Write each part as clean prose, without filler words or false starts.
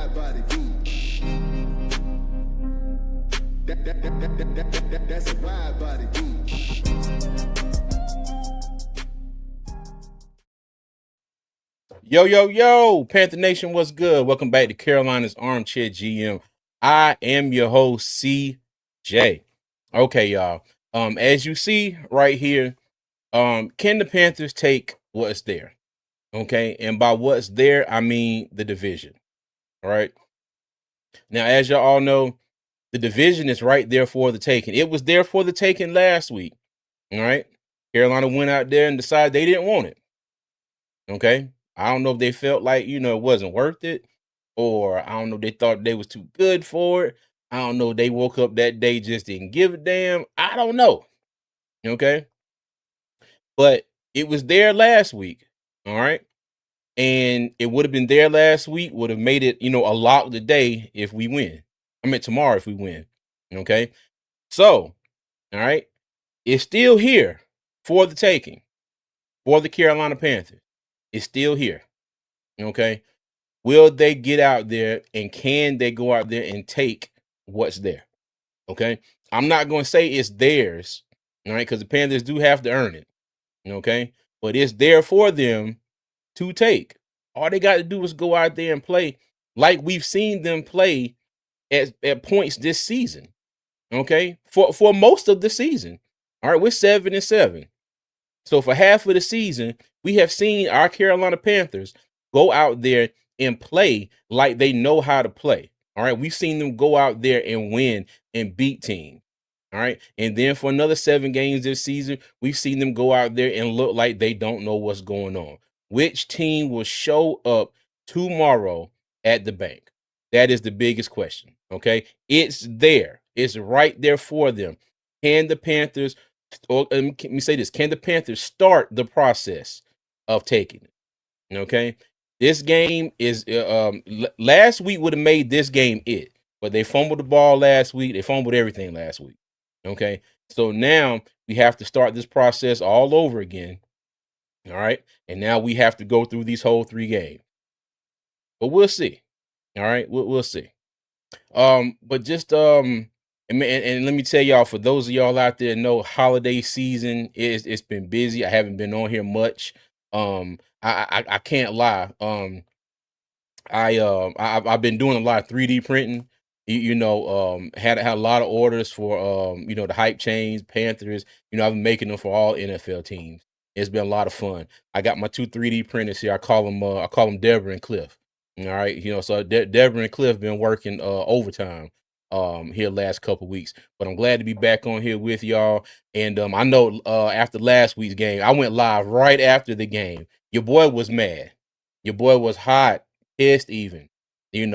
wide body beat. That's a wide body beat. Yo, yo, yo, Panther Nation, what's good? Welcome back to Carolina's Armchair GM. I am your host, CJ. Okay, y'all. As you see right here, can the Panthers take what's there? Okay, and by what's there, I mean the division. All right. Now, as y'all all know, the division is right there for the taking. It was there for the taking last week. All right. Carolina went out there and decided they didn't want it. Okay. I don't know if they felt like, it wasn't worth it, or I don't know, they thought they was too good for it. I don't know, they woke up that day, just didn't give a damn. I don't know. Okay. But it was there last week. All right. And it would have been there last week, would have made it, a lock today if we win. I mean, tomorrow if we win. Okay. So, all right. It's still here for the taking for the Carolina Panthers. It's still here. Okay. Will they get out there, and can they go out there and take what's there? Okay. I'm not going to say it's theirs, all right, because the Panthers do have to earn it. Okay. But it's there for them to take. All they got to do is go out there and play like we've seen them play at points this season. Okay. For most of the season. All right. We're 7-7. So for half of the season, we have seen our Carolina Panthers go out there and play like they know how to play. All right. We've seen them go out there and win and beat teams. All right. And then for another 7 games this season, we've seen them go out there and look like they don't know what's going on. Which team will show up tomorrow at the bank? That is the biggest question. Okay. It's there. It's right there for them. Can the Panthers, or let me say this, can the Panthers start the process of taking it? Okay. This game is last week would have made this game it, but they fumbled the ball last week. They fumbled everything last week. Okay. So now we have to start this process all over again. All right. And now we have to go through these whole 3 games. But we'll see. All right. We'll see. But just and let me tell y'all, for those of y'all out there know, holiday season it's been busy. I haven't been on here much. I can't lie. I've been doing a lot of 3D printing. Had a lot of orders for the hype chains, Panthers. I've been making them for all NFL teams. It's been a lot of fun. I got my 2 3D printers here. I call them Deborah and Cliff. All right, so Deborah and Cliff been working overtime here last couple weeks. But I'm glad to be back on here with y'all. And I know after last week's game, I went live right after the game. Your boy was mad. Your boy was hot, pissed even. It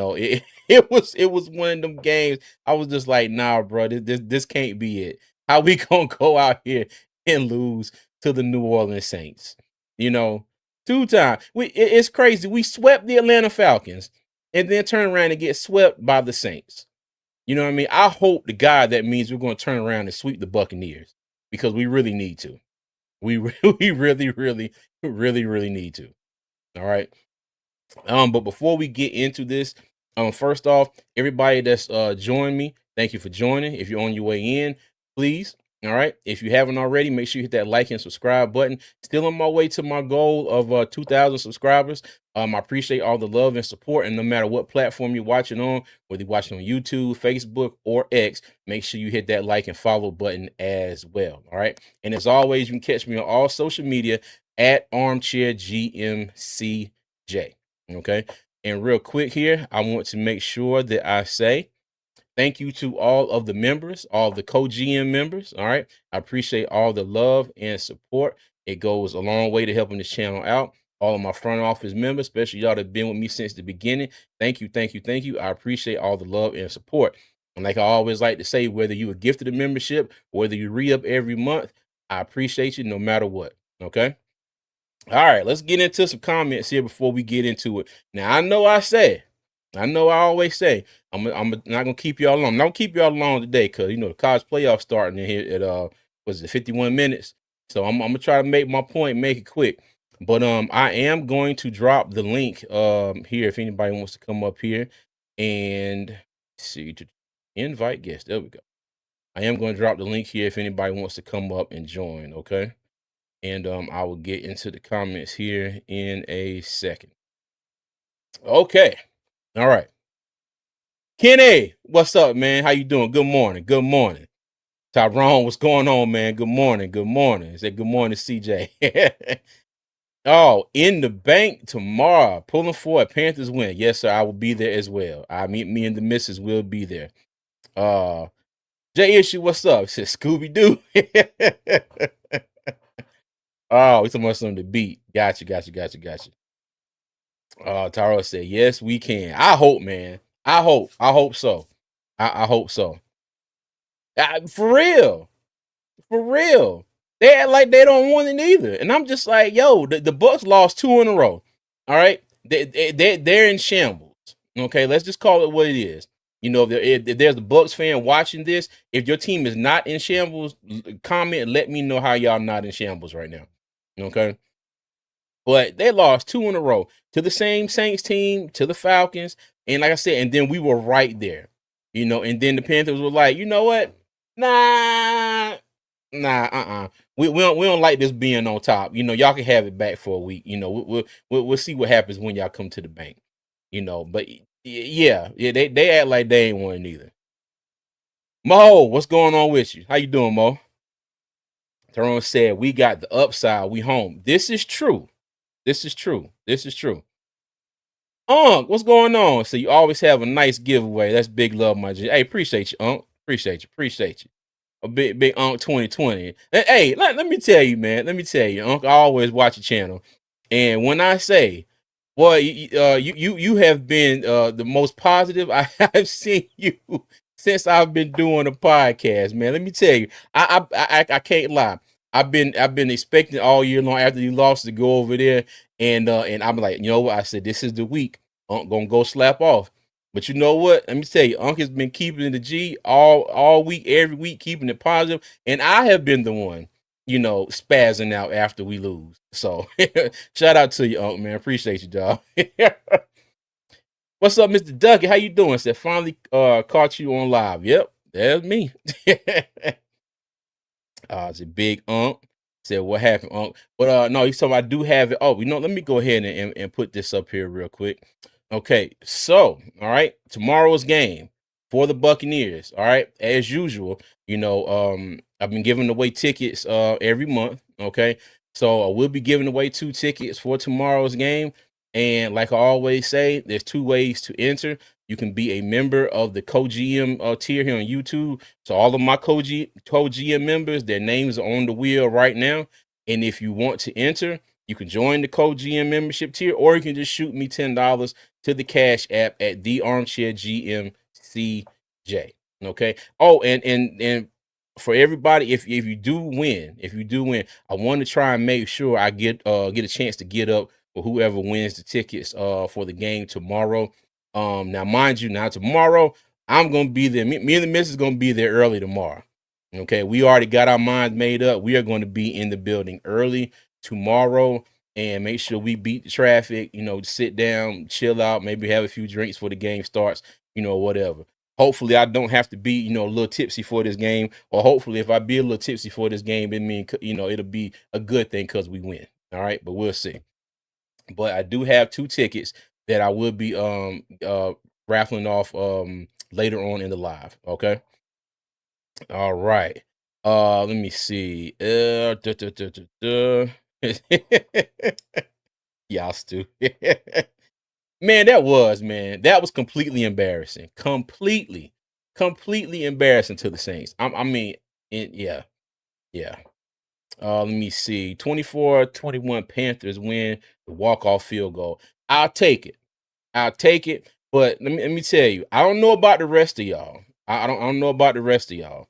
was one of them games. I was just like, nah, bro, this can't be it. How we gonna go out here and lose to the New Orleans Saints? 2 times. It's crazy. We swept the Atlanta Falcons and then turn around and get swept by the Saints. You know what I mean? I hope to God that means we're going to turn around and sweep the Buccaneers, because we really need to. We really, really need to. All right. But before we get into this, first off, everybody that's joined me, thank you for joining. If you're on your way in, please. All right. If you haven't already, make sure you hit that like and subscribe button. Still on my way to my goal of 2,000 subscribers. I appreciate all the love and support. And no matter what platform you're watching on, whether you're watching on YouTube, Facebook, or X, make sure you hit that like and follow button as well. All right. And as always, you can catch me on all social media at Armchair GMCJ. Okay. And real quick here, I want to make sure that I say thank you to all of the members, all the co-GM members. All right. I appreciate all the love and support. It goes a long way to helping this channel out. All of my front office members, especially y'all that have been with me since the beginning. Thank you, thank you, thank you. I appreciate all the love and support. And like I always like to say, whether you were gifted a membership, whether you re-up every month, I appreciate you no matter what. Okay. All right, let's get into some comments here before we get into it. Now, I know I always say, I'm not gonna keep y'all long. I'm not gonna keep y'all long today, because the college playoffs starting in here at was it 51 minutes. So I'm gonna try to make my point, make it quick. But I am going to drop the link here if anybody wants to come up here And let's see, to invite guests. There we go. I am going to drop the link here if anybody wants to come up and join. Okay. And I will get into the comments here in a second. Okay. All right. Kenny, what's up, man? How you doing? Good morning. Good morning. Tyrone, what's going on, man? Good morning. Good morning. Say good morning, CJ. Oh, in the bank tomorrow. Pulling for a Panthers win. Yes, sir. I will be there as well. Me and the missus will be there. J Issue, what's up? It says Scooby Doo. Oh, it's almost on the beat. Gotcha. Taro said, yes, we can. I hope, man. I hope so. I hope so. For real. For real. They act like they don't want it either. And I'm just like, yo, the Bucks lost 2 in a row. All right. They're in shambles. Okay, let's just call it what it is. You know, if there's a Bucks fan watching this, if your team is not in shambles, comment, let me know how y'all not in shambles right now. Okay. But they lost 2 in a row to the same Saints team, to the Falcons. And like I said, and then we were right there, and then the Panthers were like, you know what? Nah, we don't like this being on top. Y'all can have it back for a week. We'll see what happens when y'all come to the bank. But yeah, they act like they ain't won either. Mo, what's going on with you? How you doing, Mo? Tyrone said, we got the upside. We home. This is true. This is true. What's going on? So you always have a nice giveaway. That's big love, my G. Hey, appreciate you, Appreciate you. A big 2020. Hey, let me tell you, man. Let me tell you, I always watch your channel. And when I say, boy, you have been the most positive I have seen you since I've been doing a podcast, man. Let me tell you, I can't lie. I've been expecting all year long after you lost to go over there, and I'm like, you know what? I said this is the week. I'm gonna go slap off. But you know what? Let me tell you, Unc has been keeping the G all week, every week, keeping it positive, and I have been the one, spazzing out after we lose. So shout out to you, Unc, man. Appreciate you, dog. What's up, Mr. Ducky? How you doing? Said finally caught you on live. Yep, that's me. It's a big Unc. Said what happened, Unc? But no, he's talking. I do have it. Oh, let me go ahead and put this up here real quick. Okay, so all right, tomorrow's game for the Buccaneers. All right, as usual, I've been giving away tickets every month. Okay, so I will be giving away 2 tickets for tomorrow's game. And like I always say, there's 2 ways to enter. You can be a member of the co-GM tier here on YouTube. So all of my co-GM members, their names are on the wheel right now. And if you want to enter, you can join the co-GM membership tier, or you can just shoot me $10 to the Cash App at the Armchair GM CJ. Okay. Oh, and for everybody, if you do win, I want to try and make sure I get a chance to get up for whoever wins the tickets for the game tomorrow. Now mind you, tomorrow I'm gonna be there. Me and the missus gonna be there early tomorrow. Okay, we already got our minds made up. We are going to be in the building early tomorrow and make sure we beat the traffic, sit down, chill out, maybe have a few drinks before the game starts, whatever. Hopefully I don't have to be, a little tipsy for this game, or hopefully if I be a little tipsy for this game, it means, it'll be a good thing because we win. All right, but we'll see. But I do have 2 tickets that I will be raffling off later on in the live. Okay. All right. Let me see. Y'all stupid. Man, that was completely embarrassing. Completely embarrassing to the Saints. I mean, yeah. Let me see. 24-21 Panthers win the walk-off field goal. I'll take it. But let me tell you, I don't know about the rest of y'all. I don't know about the rest of y'all.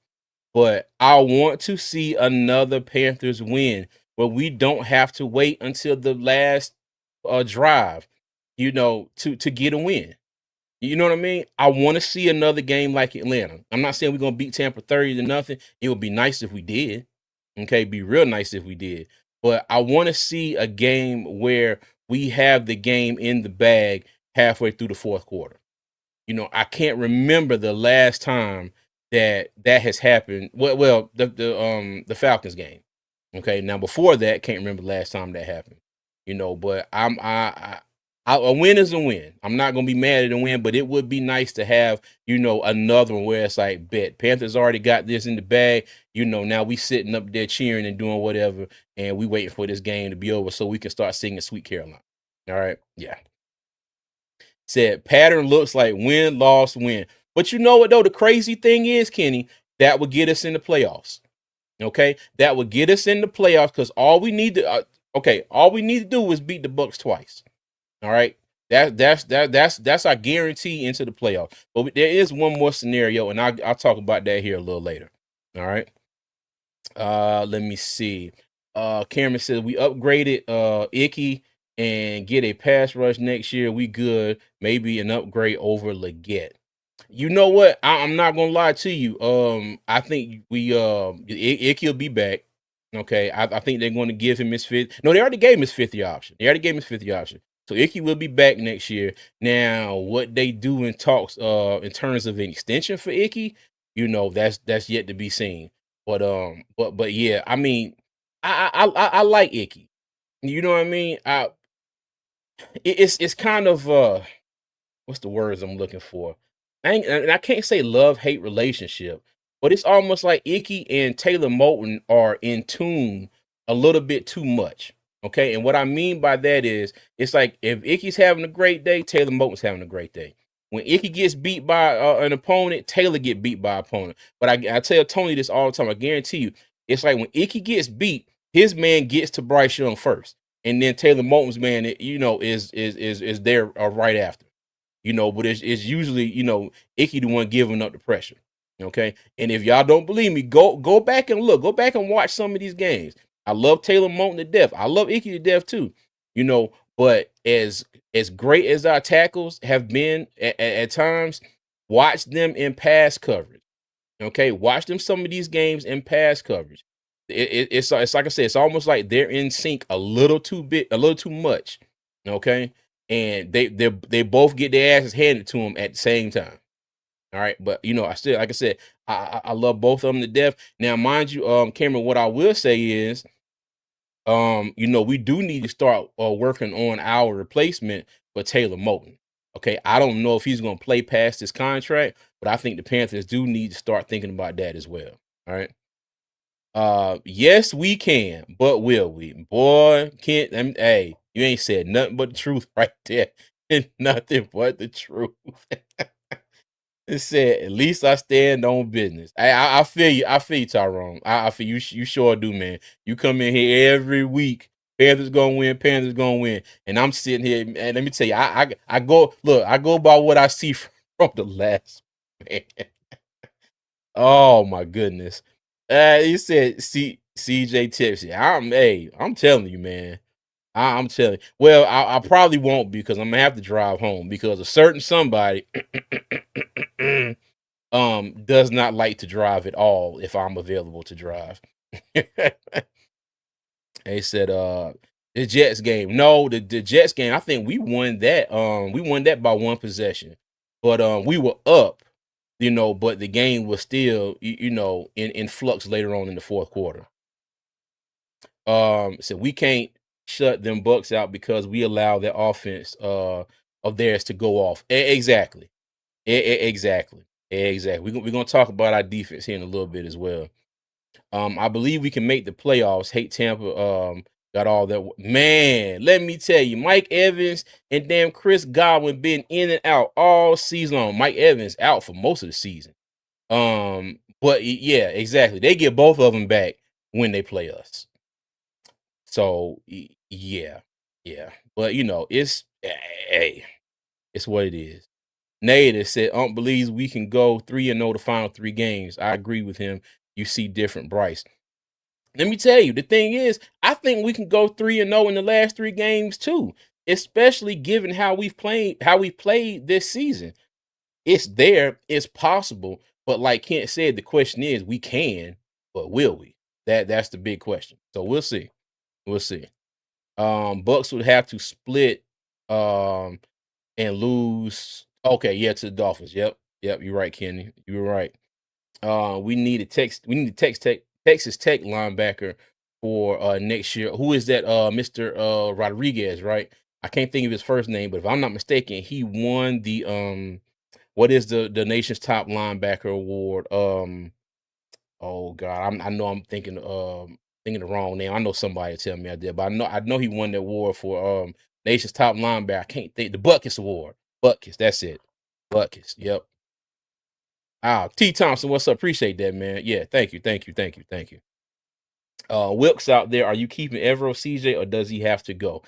But I want to see another Panthers win where we don't have to wait until the last drive, to get a win. You know what I mean? I want to see another game like Atlanta. I'm not saying we're going to beat Tampa 30-0. It would be nice if we did. Okay, be real nice if we did. But I want to see a game where we have the game in the bag halfway through the 4th quarter. I can't remember the last time that has happened. Well, the Falcons game. Okay, now before that, can't remember the last time that happened. But a win is a win. I'm not gonna be mad at a win, but it would be nice to have another one where it's like, bet Panthers already got this in the bag. Now we sitting up there cheering and doing whatever, and we waiting for this game to be over so we can start singing Sweet Carolina. All right, yeah. Said pattern looks like win, loss, win. But you know what though? The crazy thing is, Kenny, that would get us in the playoffs. Okay, that would get us in the playoffs because all we need to all we need to do is beat the Bucks twice. All right, that's our guarantee into the playoffs. But there is one more scenario, and I'll talk about that here a little later. All right. Let me see. Cameron says we upgraded Icky and get a pass rush next year. We good. Maybe an upgrade over Leggett. You know what? I'm not gonna lie to you. I think Icky will be back. Okay, I think they're going to give him his fifth. No, they already gave him his fifth year option. They already gave him his fifth year option. So Icky will be back next year. Now, what they do in talks, in terms of an extension for Icky, that's yet to be seen. But yeah, I mean, I like Icky. You know what I mean? It's kind of what's the words I'm looking for? I can't say love-hate relationship, but it's almost like Icky and Taylor Moton are in tune a little bit too much. Okay. And what I mean by that is it's like if Icky's having a great day, Taylor Moton's having a great day. When Icky gets beat by an opponent, Taylor get beat by an opponent. But I tell Tony this all the time. I guarantee you, it's like when Icky gets beat, his man gets to Bryce Young first, and then Taylor Moton's man, is there right after. But it's usually, Icky the one giving up the pressure. Okay. And if y'all don't believe me, go back and look. Go back and watch some of these games. I love Taylor Moton to death. I love Icky to death too. But as great as our tackles have been at times, watch them in pass coverage. Okay, watch them some of these games in pass coverage. It's like I said, it's almost like they're in sync a little too much. Okay, and they both get their asses handed to them at the same time. All right, but I still, like I said, I love both of them to death. Now, mind you, Cameron, what I will say is, we do need to start working on our replacement for Taylor Moton. Okay, I don't know if he's going to play past his contract, but I think the Panthers do need to start thinking about that as well. All right. Yes, we can, but will we? Boy, can't. Hey, you ain't said nothing but the truth right there. Nothing but the truth. It said, at least I stand on business. I feel you. I feel you, Tyrone. I feel you. You sure do, man. You come in here every week. Panthers gonna win. Panthers gonna win. And I'm sitting here, and let me tell you, I go look. I go by what I see from the last man. Oh my goodness. You said CJ Tipsy. I'm telling you, man. I'm telling you. Well, I probably won't because I'm gonna have to drive home because a certain somebody does not like to drive at all if I'm available to drive. They said the Jets game. No, the Jets game, I think we won that. We won that by one possession. But we were up, but the game was still, in flux later on in the fourth quarter. So we can't shut them Bucks out because we allow that offense of theirs to go off. Exactly. Exactly. Exactly. We're gonna talk about our defense here in a little bit as well. I believe we can make the playoffs. Hate Tampa. Got all that. Man, let me tell you, Mike Evans and damn Chris Godwin been in and out all season long. Mike Evans out for most of the season. But yeah, exactly. They get both of them back when they play us. So yeah. But it's hey, it's what it is. Nader said, believes we can go 3-0 the final 3 games. I agree with him. You see different, Bryce. Let me tell you, the thing is, I think we can go 3-0 in the last 3 games too, especially given how we played this season. It's there, it's possible, but like Kent said, the question is, we can, but will we? That's the big question. So we'll see. We'll see. Bucks would have to split and lose Okay, yeah, to the Dolphins. Yep, yep. You're right, Kenny. You were right. We need a text. We need a Texas Tech linebacker for next year. Who is that? Mr. Rodriguez, right? I can't think of his first name, but if I'm not mistaken, he won the what is the nation's top linebacker award? Oh God, I know I'm thinking the wrong name. I know somebody will tell me I did, but I know he won the award for nation's top linebacker. I can't think the Butkus Award. Butkus, that's it. Butkus. Yep. Ah, T. Thompson, what's up? Appreciate that, man. Yeah, thank you, thank you, thank you, thank you. Wilkes out there, are you keeping Evero CJ or does he have to go?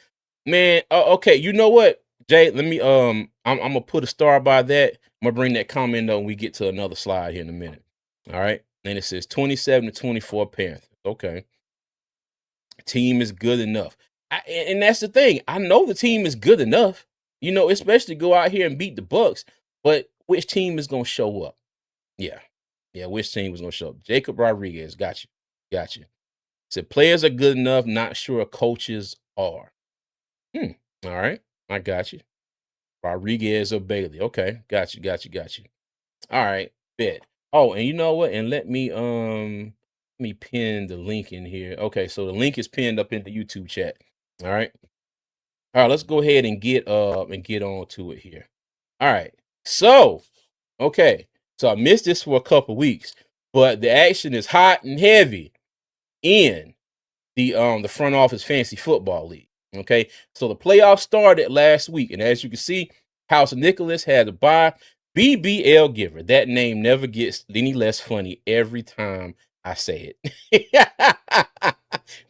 Man, okay, you know what, Jay? Let me I'm gonna put a star by that. I'm gonna bring that comment up when we get to another slide here in a minute. All right. And it says 27-24 Panthers. Okay. Team is good enough. And that's the thing. I know the team is good enough, especially go out here and beat the Bucks. But which team is gonna show up? Yeah. Yeah, which team was gonna show up? Jacob Rodriguez. Got you. Got you. Said players are good enough, not sure coaches are. Hmm. All right. I got you. Rodriguez or Bailey. Okay. Got you. Got you. Got you. All right. Bet. Oh, and you know what? And let me pin the link in here. Okay, so the link is pinned up in the YouTube chat. All right. All right, let's go ahead and get on to it here. All right. So, okay. So I missed this for a couple weeks, but the action is hot and heavy in the front office fantasy football league. Okay, so the playoffs started last week, and as you can see, House of Nicholas had to buy BBL Giver. That name never gets any less funny every time I say it.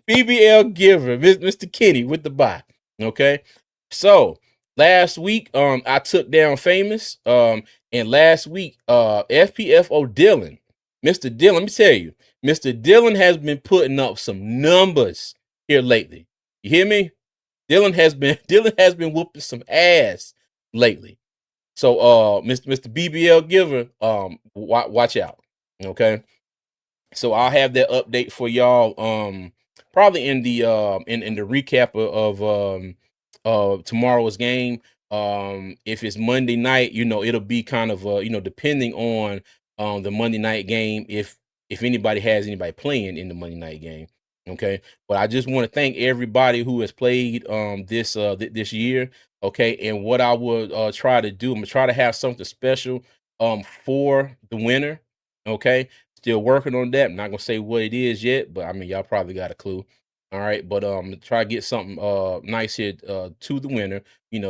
BBL Giver, Mr. Kenny with the buy. Okay, so last week, I took down Famous. And last week, FPFO Dylan, Mr. Dylan, let me tell you. Mr. Dylan has been putting up some numbers here lately. You hear me? Dylan has been whooping some ass lately. So Mr. BBL Giver, watch out. Okay. So I'll have that update for y'all probably in the in the recap of tomorrow's game. If it's Monday night, it'll be kind of depending on the Monday night game, if anybody has anybody playing in the Monday night game. Okay. But I just want to thank everybody who has played this year. Okay. And what I would try to do, I'm gonna try to have something special for the winner. Okay. Still working on that. I'm not gonna say what it is yet, but I mean y'all probably got a clue. All right, but try to get something nice here to the winner.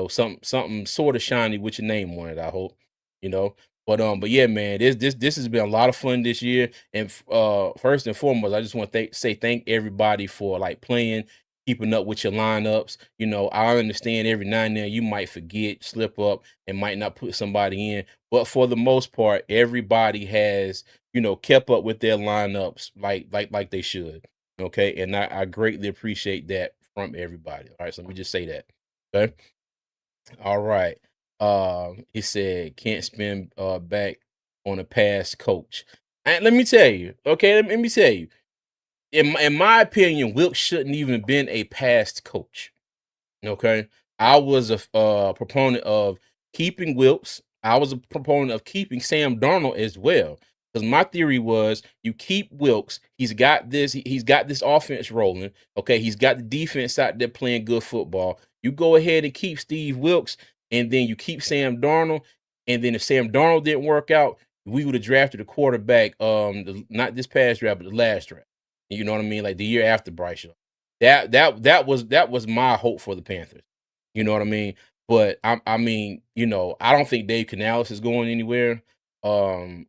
Something sort of shiny with your name on it. I hope. You know, but yeah, man, this has been a lot of fun this year. And first and foremost, I just want to say thank everybody for like playing, keeping up with your lineups. I understand every now and then you might forget, slip up, and might not put somebody in, but for the most part, everybody has kept up with their lineups like they should. Okay. And I greatly appreciate that from everybody. All right. So let me just say that. Okay. All right. He said can't spend back on a past coach. And let me tell you, okay, let me tell you. In my opinion, Wilkes shouldn't even been a past coach. Okay. I was a proponent of keeping Wilkes. I was a proponent of keeping Sam Darnold as well. Because my theory was you keep Wilkes. He's got this offense rolling. Okay. He's got the defense out there playing good football. You go ahead and keep Steve Wilkes, and then you keep Sam Darnold. And then if Sam Darnold didn't work out, we would have drafted a quarterback, not this past draft, but the last draft. You know what I mean? Like the year after Bryce Young. That was my hope for the Panthers. You know what I mean? But I mean, I don't think Dave Canales is going anywhere. I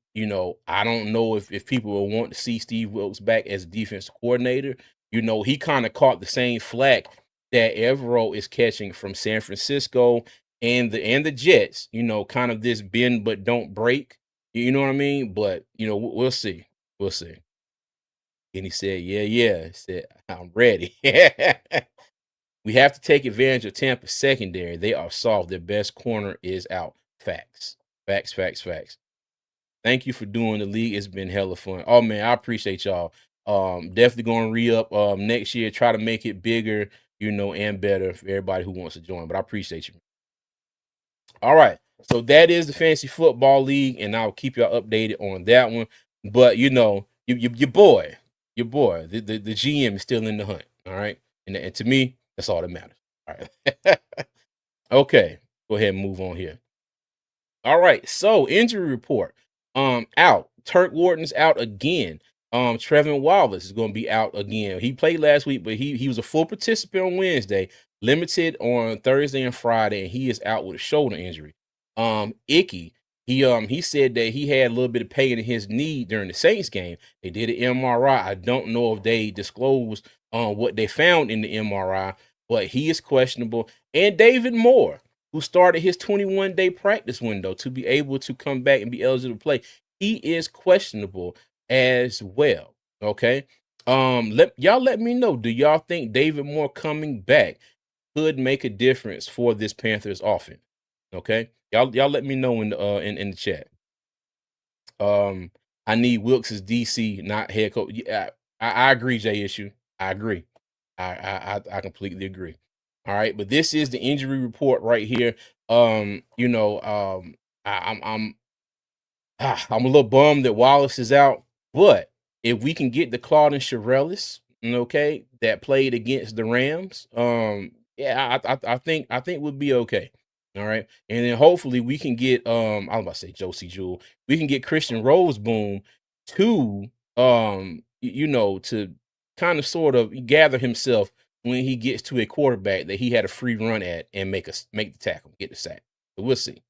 don't know if people will want to see Steve Wilkes back as a defense coordinator. He kind of caught the same flack that Evero is catching from San Francisco and the Jets. Kind of this bend but don't break. You know what I mean? But we'll see. We'll see. And he said, "Yeah, yeah." He said, "I'm ready." We have to take advantage of Tampa's secondary. They are soft. Their best corner is out. Facts. Facts, facts, facts. Thank you for doing the league. It's been hella fun. Oh man, I appreciate y'all. Definitely going to re-up next year. Try to make it bigger, and better for everybody who wants to join. But I appreciate you. All right. So that is the fantasy football league, and I'll keep y'all updated on that one. But you know, your boy, the GM is still in the hunt. All right, and to me, that's all that matters. All right. Okay, go ahead and move on here. All right, so injury report. Out. Turk Wharton's out again. Trevin Wallace is going to be out again. He played last week, but he was a full participant on Wednesday, limited on Thursday and Friday, and he is out with a shoulder injury. Icky, he said that he had a little bit of pain in his knee during the Saints game. They did an MRI. I don't know if they disclosed what they found in the MRI, but he is questionable. And David Moore, who started his 21-day practice window to be able to come back and be eligible to play, he is questionable as well. Okay. Let me know. Do y'all think David Moore coming back could make a difference for this Panthers offense? Okay. Y'all let me know in the chat. I need Wilkes as DC, not head coach. Yeah, I agree, Jay Issue. I agree. I completely agree. All right, but this is the injury report right here. You know, I'm a little bummed that Wallace is out, but if we can get the Claudin Chirelis, okay, that played against the Rams, yeah, I think we'll be okay. All right, and then hopefully we can get I was about to say Josie Jewell, we can get Christian Roseboom to you know, to kind of sort of gather himself when he gets to a quarterback that he had a free run at and make the tackle, get the sack. So we'll see.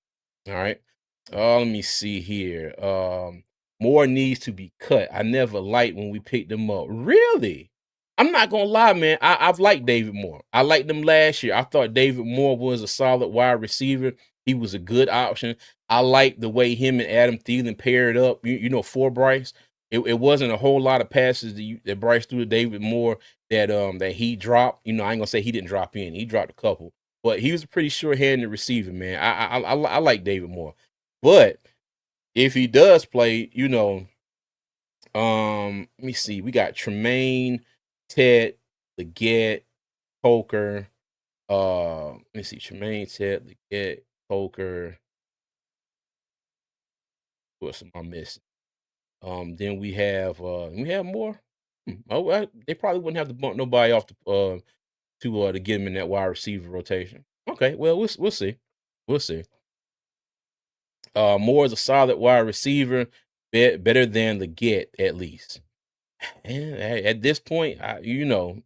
All right. Let me see here. Moore needs to be cut. I never liked when we picked him up. Really? I'm not gonna lie, man. I've liked David Moore. I liked him last year. I thought David Moore was a solid wide receiver. He was a good option. I like the way him and Adam Thielen paired up. You know, for Bryce, it wasn't a whole lot of passes that Bryce threw to David Moore that he dropped. You know, I ain't gonna say he didn't drop in. He dropped a couple, but he was a pretty sure-handed receiver, man. I like David Moore. But if he does play, you know, let me see. We got Tremaine, Ted, Leggett, Coker. Let me see. Tremaine, Ted, Leggett, Coker. What else am I missing? Then we have more. They probably wouldn't have to bump nobody off to get him in that wide receiver rotation. Okay, well we'll see. We'll see. Moore is a solid wide receiver, better than the get at least. And at this point, you know,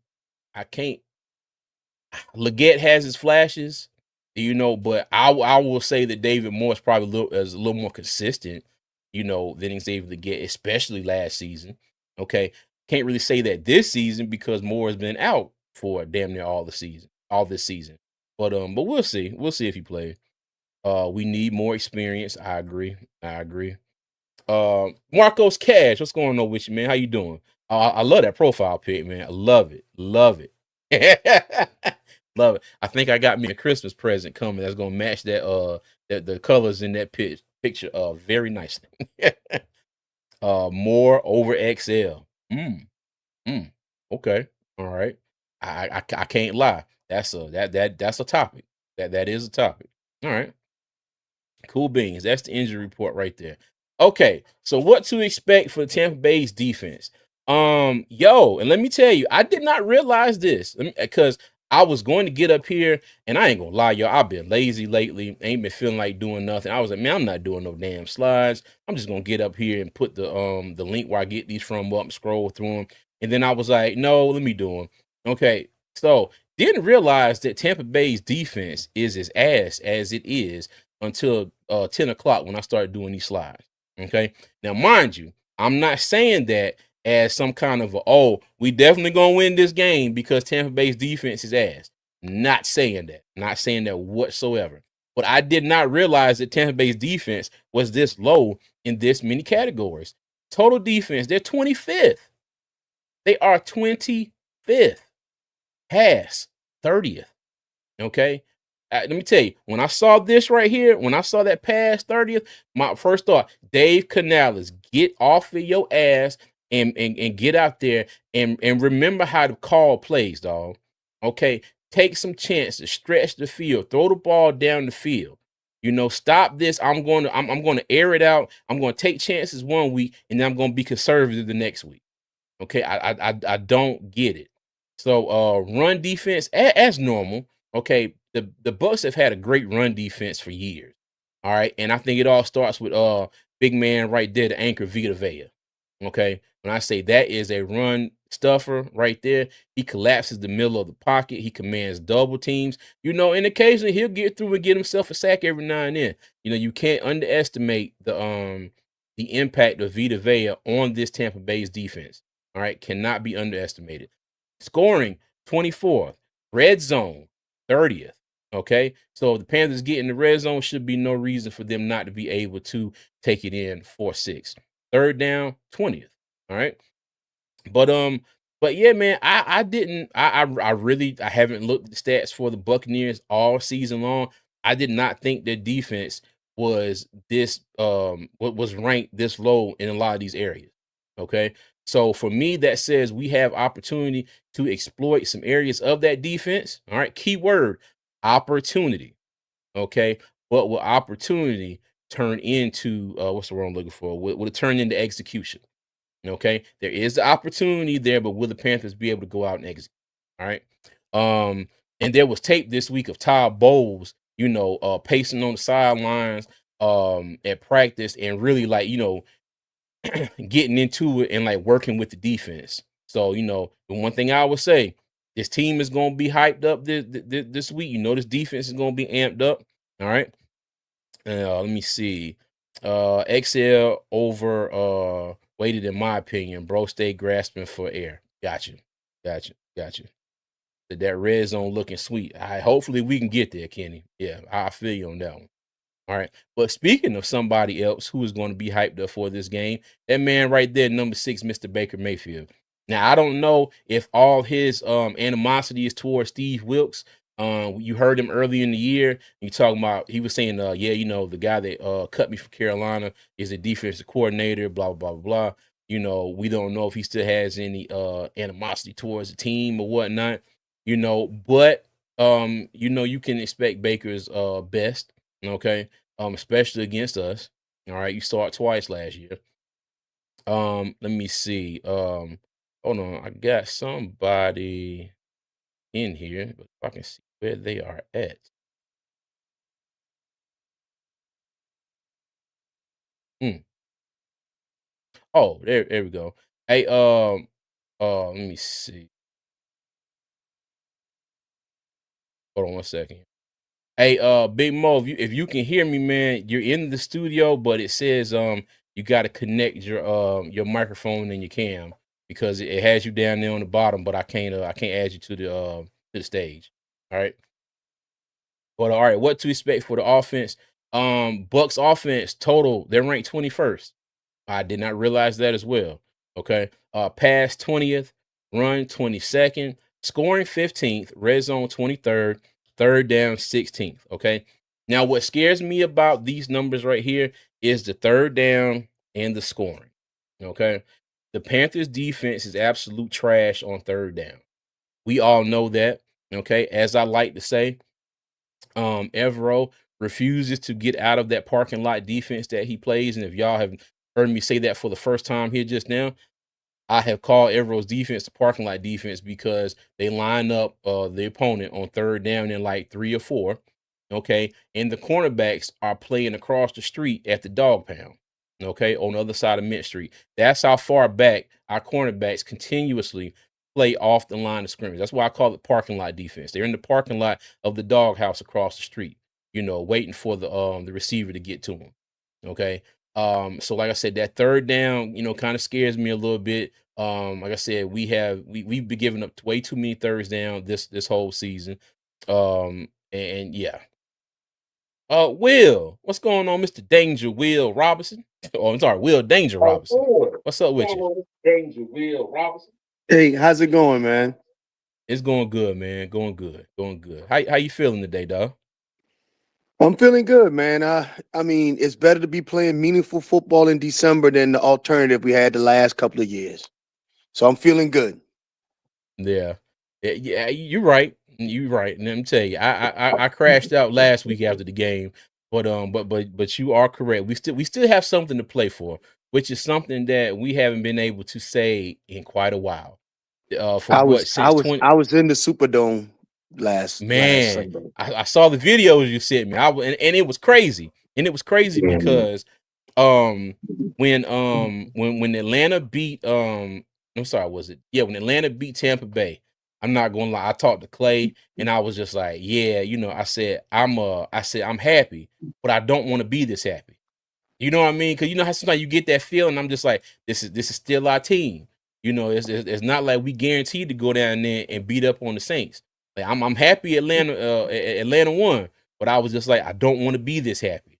I can't. Leggett has his flashes, you know, but I will say that David Moore is probably a little more consistent, you know, than Xavier Leggett, especially last season. Okay, can't really say that this season because Moore has been out for damn near all this season. But we'll see. We'll see if he plays. We need more experience. I agree. I agree. Marcos Cash, what's going on with you, man? How you doing? I love that profile pic, man. I love it. Love it. Love it. I think I got me a Christmas present coming that's gonna match that the colors in that picture very nicely. More over XL. Mm. Okay. All right. I can't lie. That's a topic. That is a topic. All right. Cool beans. That's the injury report right there. Okay, so what to expect for Tampa Bay's defense? And let me tell you, I did not realize this because I was going to get up here, and I ain't gonna lie, y'all. I've been lazy lately. Ain't been feeling like doing nothing. I was like, man, I'm not doing no damn slides. I'm just gonna get up here and put the link where I get these from up and scroll through them. And then I was like, no, let me do them. Okay, so didn't realize that Tampa Bay's defense is as ass as it is until 10 o'clock when I started doing these slides. Okay. Now, mind you, I'm not saying that as some kind of we definitely gonna win this game because Tampa Bay's defense is ass. Not saying that. Not saying that whatsoever. But I did not realize that Tampa Bay's defense was this low in this many categories. Total defense, they're 25th. They are 25th. Pass, 30th. Okay. Let me tell you, when I saw this right here, when I saw that pass 30th, my first thought, Dave Canales, get off of your ass and get out there and remember how to call plays, dog. Okay. Take some chances, stretch the field, throw the ball down the field. Stop this. I'm going to air it out. I'm going to take chances one week, and then I'm going to be conservative the next week. Okay, I don't get it. So run defense as normal. Okay, the Bucks have had a great run defense for years. All right, and I think it all starts with big man right there, the anchor Vita Vea. Okay, when I say that is a run stuffer right there, he collapses the middle of the pocket. He commands double teams. And occasionally he'll get through and get himself a sack every now and then. You can't underestimate the impact of Vita Vea on this Tampa Bay's defense. All right, cannot be underestimated. Scoring 24th, red zone 30th. Okay, so if the Panthers get in the red zone, should be no reason for them not to be able to take it in 4-6. Third down 20th. All right, but yeah, man, I didn't I really I haven't looked at the stats for the Buccaneers all season long. I did not think their defense was this what was ranked this low in a lot of these areas. Okay. So for me, that says we have opportunity to exploit some areas of that defense. All right. Key word opportunity. Okay. But will opportunity turn into what's the word I'm looking for? Will it turn into execution? Okay, there is the opportunity there, but will the Panthers be able to go out and execute? All right. And there was tape this week of Todd Bowles, pacing on the sidelines at practice and really like, getting into it and like working with the defense. So, the one thing I would say, this team is gonna be hyped up this week. This defense is gonna be amped up. All right. Let me see. XL over weighted in my opinion. Bro, stay grasping for air. Gotcha. Gotcha. That red zone looking sweet. Hopefully we can get there, Kenny. Yeah, I feel you on that one. All right. But speaking of somebody else who is going to be hyped up for this game, that man right there, number 6, Mr. Baker Mayfield. Now, I don't know if all his animosity is towards Steve Wilkes. You heard him early in the year. You talking about he was saying, the guy that cut me from Carolina is a defensive coordinator, blah, blah, blah, blah. We don't know if he still has any animosity towards the team or whatnot, but you can expect Baker's best, okay? Especially against us. All right, you saw it twice last year. Let me see. Hold on, I got somebody in here, but if I can see where they are at. Hmm. Oh, there we go. Hey, let me see. Hold on one second. Hey, Big Mo, if you can hear me, man, you're in the studio, but it says you got to connect your microphone and your cam because it has you down there on the bottom, but I can't add you to the stage. All right. But all right, what to expect for the offense? Bucks offense total, they're ranked 21st. I did not realize that as well. Okay. Pass 20th, run 22nd, scoring 15th, red zone 23rd, third down 16th. Okay. Now, what scares me about these numbers right here is the third down and the scoring. Okay. The Panthers defense is absolute trash on third down. We all know that. Okay. As I like to say, Evero refuses to get out of that parking lot defense that he plays. And if y'all have heard me say that for the first time here just now, I have called Evero's defense the parking lot defense because they line up the opponent on third down in like 3 or 4. Okay. And the cornerbacks are playing across the street at the dog pound. Okay. On the other side of Mint Street. That's how far back our cornerbacks continuously play off the line of scrimmage. That's why I call it parking lot defense. They're in the parking lot of the doghouse across the street, waiting for the receiver to get to them. Okay. So like I said, that third down, kind of scares me a little bit. Like I said, we've been giving up way too many thirds down this whole season. And yeah. Will, what's going on, Mr. Danger Will Robinson? Oh, I'm sorry, Will Danger Robinson. What's up with you? Danger Will Robinson. Hey, how's it going, man? It's going good, man. Going good. Going good. How you feeling today, dog? I'm feeling good, man. I mean, it's better to be playing meaningful football in December than the alternative we had the last couple of years. So I'm feeling good. Yeah. Yeah, you're right. You're right. And let me tell you, I crashed out last week after the game. But you are correct. We still have something to play for, which is something that we haven't been able to say in quite a while. For I what was I since was 20 I was in the Superdome last man, Sunday. I saw the videos you sent me. And it was crazy. And it was crazy Yeah, man. because when Atlanta beat I'm sorry, was it? Yeah, when Atlanta beat Tampa Bay, I'm not gonna lie. I talked to Clay and I was just like, yeah, I said I'm happy, but I don't want to be this happy. You know what I mean? Because you know how sometimes you get that feeling. I'm just like, this is still our team. You know, it's not like we guaranteed to go down there and beat up on the Saints. Like I'm happy Atlanta won, but I was just like, I don't want to be this happy.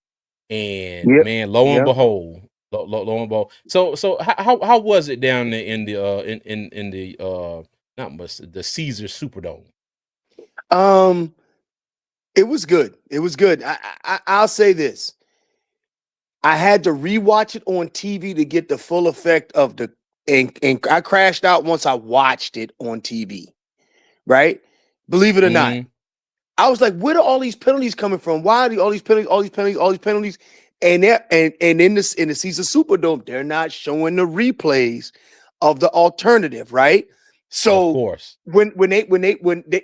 And Yep. man, lo and Yep. behold, lo and behold. So how was it down there in the in the not much the Caesar Superdome? Um, it was good. It was good. I'll say this. I had to rewatch it on TV to get the full effect of and I crashed out once I watched it on TV. Right? Believe it or not. Mm, I was like, where are all these penalties coming from? Why are all these penalties, all these penalties, all these penalties? And in the Caesar Superdome, they're not showing the replays of the alternative, right? of So course. when they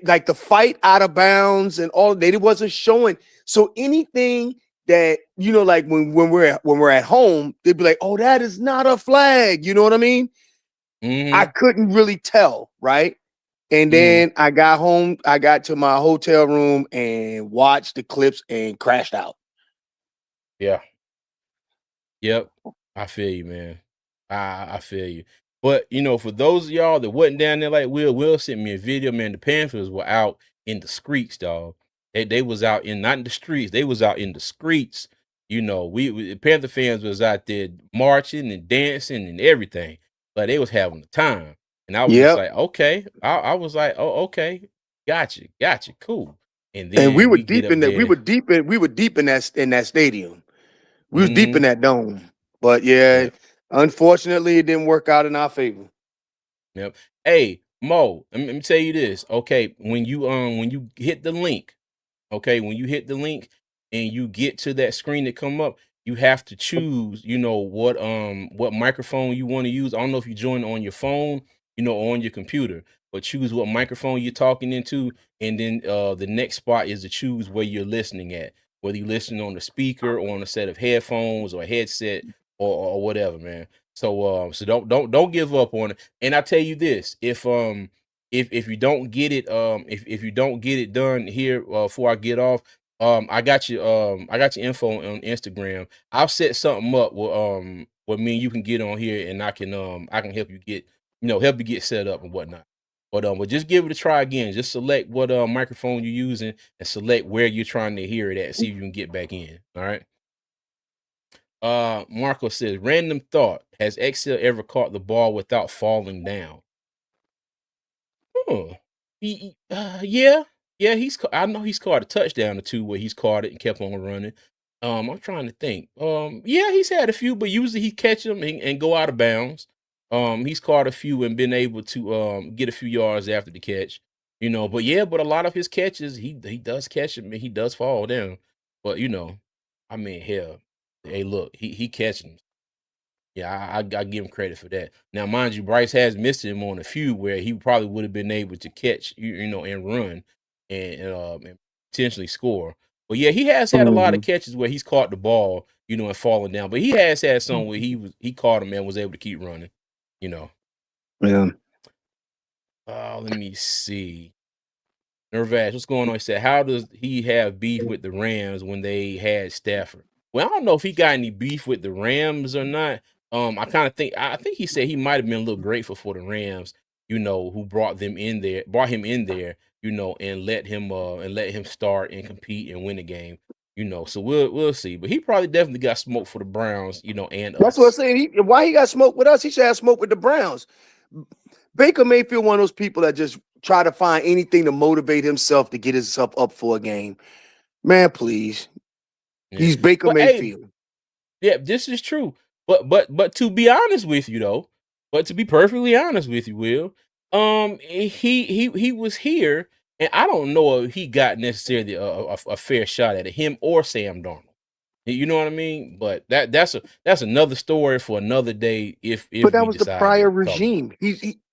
like the fight out of bounds and all they wasn't showing. So anything that like when we're at home, they'd be like, oh, that is not a flag. You know what I mean? I Mm-hmm. couldn't really tell, right? And Mm, then I got home, I got to my hotel room and watched the clips and crashed out. yeah. Yep. I feel you, man. I feel you. But for those of y'all that wasn't down there like Will sent me a video, man. The Panthers were out in the streets, dog. They was out in not in the streets, they was out in the streets. We Panther fans was out there marching and dancing and everything. Like they was having the time. And I was just Yep. like, okay. I was like, oh, okay. Gotcha, cool. And And we then were we get deep up in that. We there. were deep in that stadium. We was deep in Mm-hmm. that dome. But yeah, Yeah. unfortunately, it didn't work out in our favor. Yep. Hey, Mo, let me tell you this. Okay, when you hit the link, okay, when you hit the link and you get to that screen that come up, you have to choose, what microphone you want to use. I don't know if you join on your phone, or on your computer, but choose what microphone you're talking into, and then the next spot is to choose where you're listening at, whether you're listening on the speaker or on a set of headphones or a headset or whatever, man. So don't give up on it. And I tell you this, if you don't get it if you don't get it done here before I get off, I got your info on Instagram. I'll set something up where me and you can get on here and I can help you get set up and whatnot. But just give it a try again. Just select what microphone you're using and select where you're trying to hear it at. See if you can get back in. All right. Marco says, random thought. Has Excel ever caught the ball without falling down? Oh, yeah, yeah. I know he's caught a touchdown or two where he's caught it and kept on running. I'm trying to think. Yeah, he's had a few, but usually he catch them and go out of bounds. He's caught a few and been able to get a few yards after the catch. But a lot of his catches, he does catch them and he does fall down. But I mean, hell, hey, look, he catching them. Yeah, I give him credit for that. Now, mind you, Bryce has missed him on a few where he probably would have been able to catch, and run and potentially score. But yeah, he has had a lot of Mhm. catches where he's caught the ball, and falling down. But he has had some where he caught him and was able to keep running. You know. Yeah. Let me see. Nervash, what's going on? He said, how does he have beef with the Rams when they had Stafford? Well, I don't know if he got any beef with the Rams or not. I think he said he might have been a little grateful for the Rams, who brought him in there, and let him start and compete and win a game. So we'll see. But he probably definitely got smoke for the Browns, and That's what I'm us. saying. Why he got smoke with us? He should have smoke with the Browns. Baker Mayfield, one of those people that just try to find anything to motivate himself to get himself up for a game. Man, please. Yeah. He's Baker But hey, Mayfield. yeah, this is true. But to be honest with you though, but to be perfectly honest with you, Will, he was here, and I don't know if he got necessarily a fair shot at it, him or Sam Darnold. You know what I mean? But that's another story for another day. If But that we was the decide prior to talk. regime.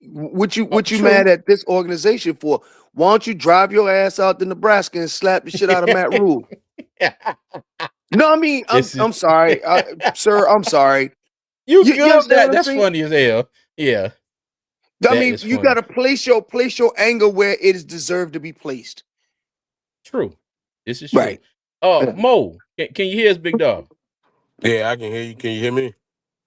What you True. mad at this organization for? Why don't you drive your ass out to Nebraska and slap the shit out of Matt Rule? No, I mean, this is I'm sorry, sir. I'm sorry. you You good. understand what I'm That's saying? funny as hell. Yeah, I that mean, is you funny. got to place your anger where it is deserved to be placed. True. This is true. Right. Yeah. Mo, can you hear us, big dog? Yeah, I can hear you. Can you hear me?